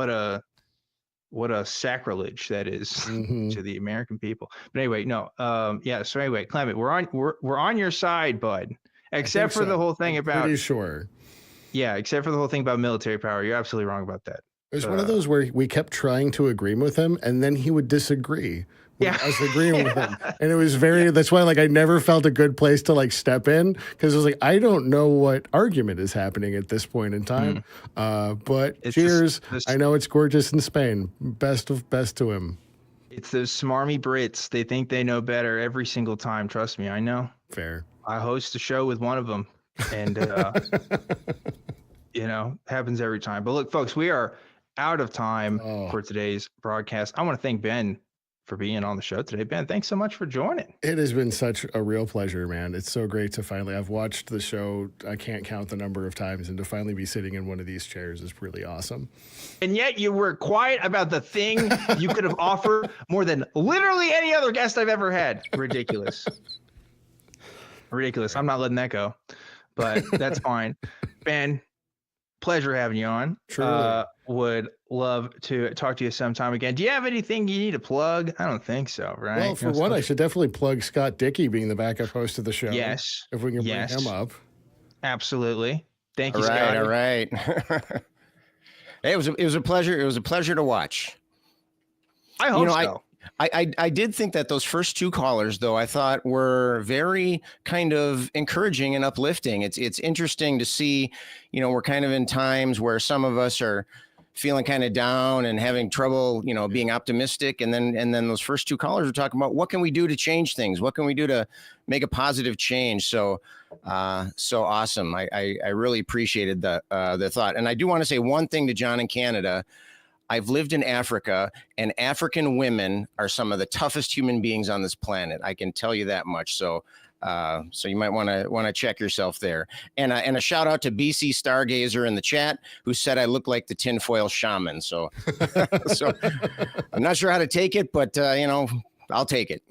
What a sacrilege that is to the American people. But anyway, no. So anyway, Clement, we're on your side, bud. Except for the whole thing about. Pretty sure. Yeah, except for the whole thing about military power. You're absolutely wrong about that. It was one of those where we kept trying to agree with him, and then he would disagree. I was agreeing with him, and it was that's why I never felt a good place to step in, because it was I don't know what argument is happening at this point in time. But it's cheers. I know it's gorgeous in Spain. Best to him. It's those smarmy Brits. They think they know better every single time. Trust me, I know. Fair. I host a show with one of them, and happens every time. But look, folks, we are out of time for today's broadcast. I want to thank Ben for being on the show today. Ben, thanks so much for joining. It has been such a real pleasure, man. It's so great to I've watched the show, I can't count the number of times, and to finally be sitting in one of these chairs is really awesome. And yet you were quiet about the thing you could have offered more than literally any other guest I've ever had. Ridiculous. Ridiculous. I'm not letting that go, but that's fine. Ben, pleasure having you on. Truly. Would love to talk to you sometime again. Do you have anything you need to plug? I don't think so, right? Well, for one, I should definitely plug Scott Dickey being the backup host of the show. Yes. If we can bring him up. Absolutely. Thank you, Scott. Scott. All right. Hey, it was a pleasure. It was a pleasure to watch. I hope so. I did think that those first two callers, though, I thought were very kind of encouraging and uplifting. It's interesting to see, we're kind of in times where some of us are feeling kind of down and having trouble, being optimistic. And then those first two callers were talking about what can we do to change things? What can we do to make a positive change? So awesome. I really appreciated the thought. And I do want to say one thing to John in Canada. I've lived in Africa, and African women are some of the toughest human beings on this planet. I can tell you that much. So you might want to check yourself there. And a shout out to BC Stargazer in the chat, who said I look like the tinfoil shaman. So I'm not sure how to take it, but I'll take it.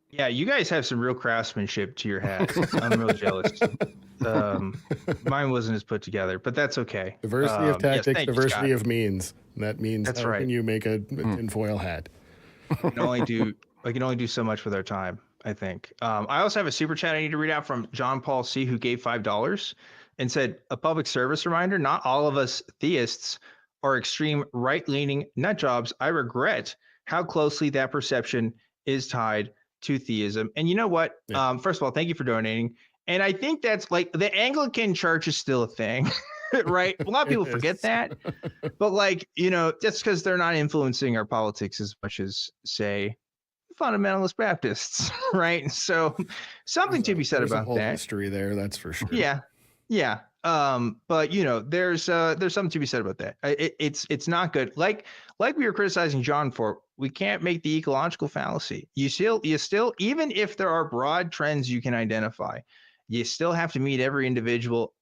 Yeah, you guys have some real craftsmanship to your hat. I'm really jealous. Mine wasn't as put together, but that's okay. Diversity of tactics, diversity of means. That means that's how right. Can you make a tinfoil hat? I can only do so much with our time, I think. I also have a super chat I need to read out from John Paul C., who gave $5 and said, a public service reminder, not all of us theists are extreme right-leaning nut jobs. I regret how closely that perception is tied to theism. And you know what? Yeah. First of all, thank you for donating. And I think that's the Anglican Church is still a thing, right? A lot of people forget that. But that's because they're not influencing our politics as much as, say, fundamentalist Baptists, right? So something to be said about a whole that. History there, that's for sure. Yeah. But there's something to be said about that. It's not good. Like we were criticizing John for, we can't make the ecological fallacy. You still, even if there are broad trends you can identify, you still have to meet every individual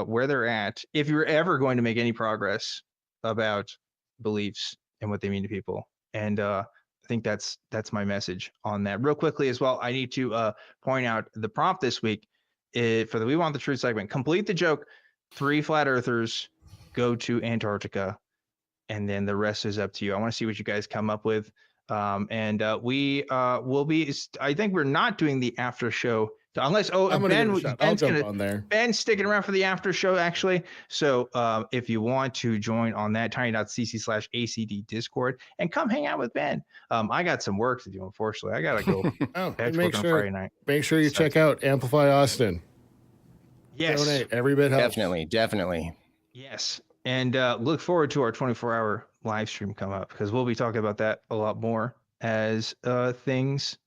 where they're at if you're ever going to make any progress about beliefs and what they mean to people. And I think that's my message on that. Real quickly as well, I need to point out the prompt this week for the We Want the Truth segment. Complete the joke. 3 flat earthers go to Antarctica, and then the rest is up to you. I want to see what you guys come up with. We will be, I think we're not doing the after show unless, Ben's sticking around for the after show actually. So if you want to join on that, tiny.cc/ACD Discord and come hang out with Ben. I got some work to do, unfortunately. I got to go back to work on Friday night. Make sure you check out Amplify Austin. Yes. Donate. Every bit helps. Definitely. Yes. And look forward to our 24-hour live stream come up, because we'll be talking about that a lot more as things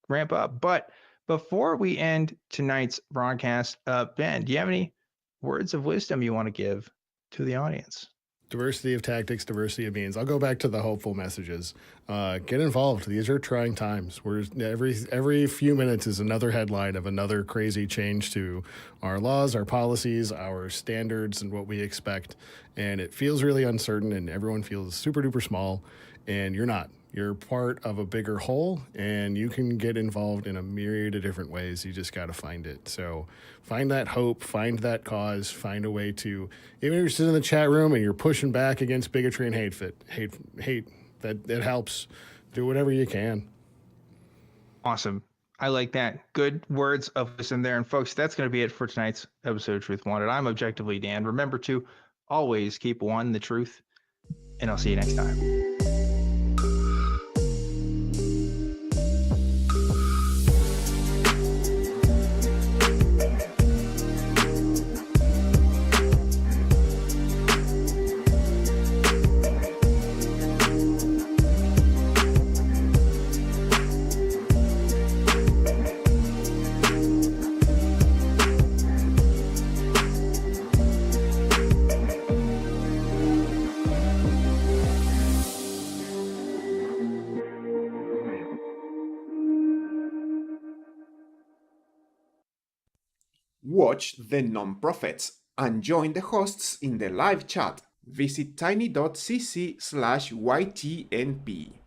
ramp up. But before we end tonight's broadcast, Ben, do you have any words of wisdom you want to give to the audience? Diversity of tactics, diversity of means. I'll go back to the hopeful messages. Get involved. These are trying times. Every few minutes is another headline of another crazy change to our laws, our policies, our standards, and what we expect. And it feels really uncertain, and everyone feels super duper small. And you're not. You're part of a bigger whole, and you can get involved in a myriad of different ways. You just got to find it. So find that hope, find that cause, find a way to, even if you're sitting in the chat room and you're pushing back against bigotry and hate, that helps. Do whatever you can. Awesome. I like that. Good words of wisdom there. And folks, that's going to be it for tonight's episode of Truth Wanted. I'm Objectively Dan. Remember to always keep one the truth, and I'll see you next time. Watch the non-profits and join the hosts in the live chat. Visit tiny.cc/ytnp.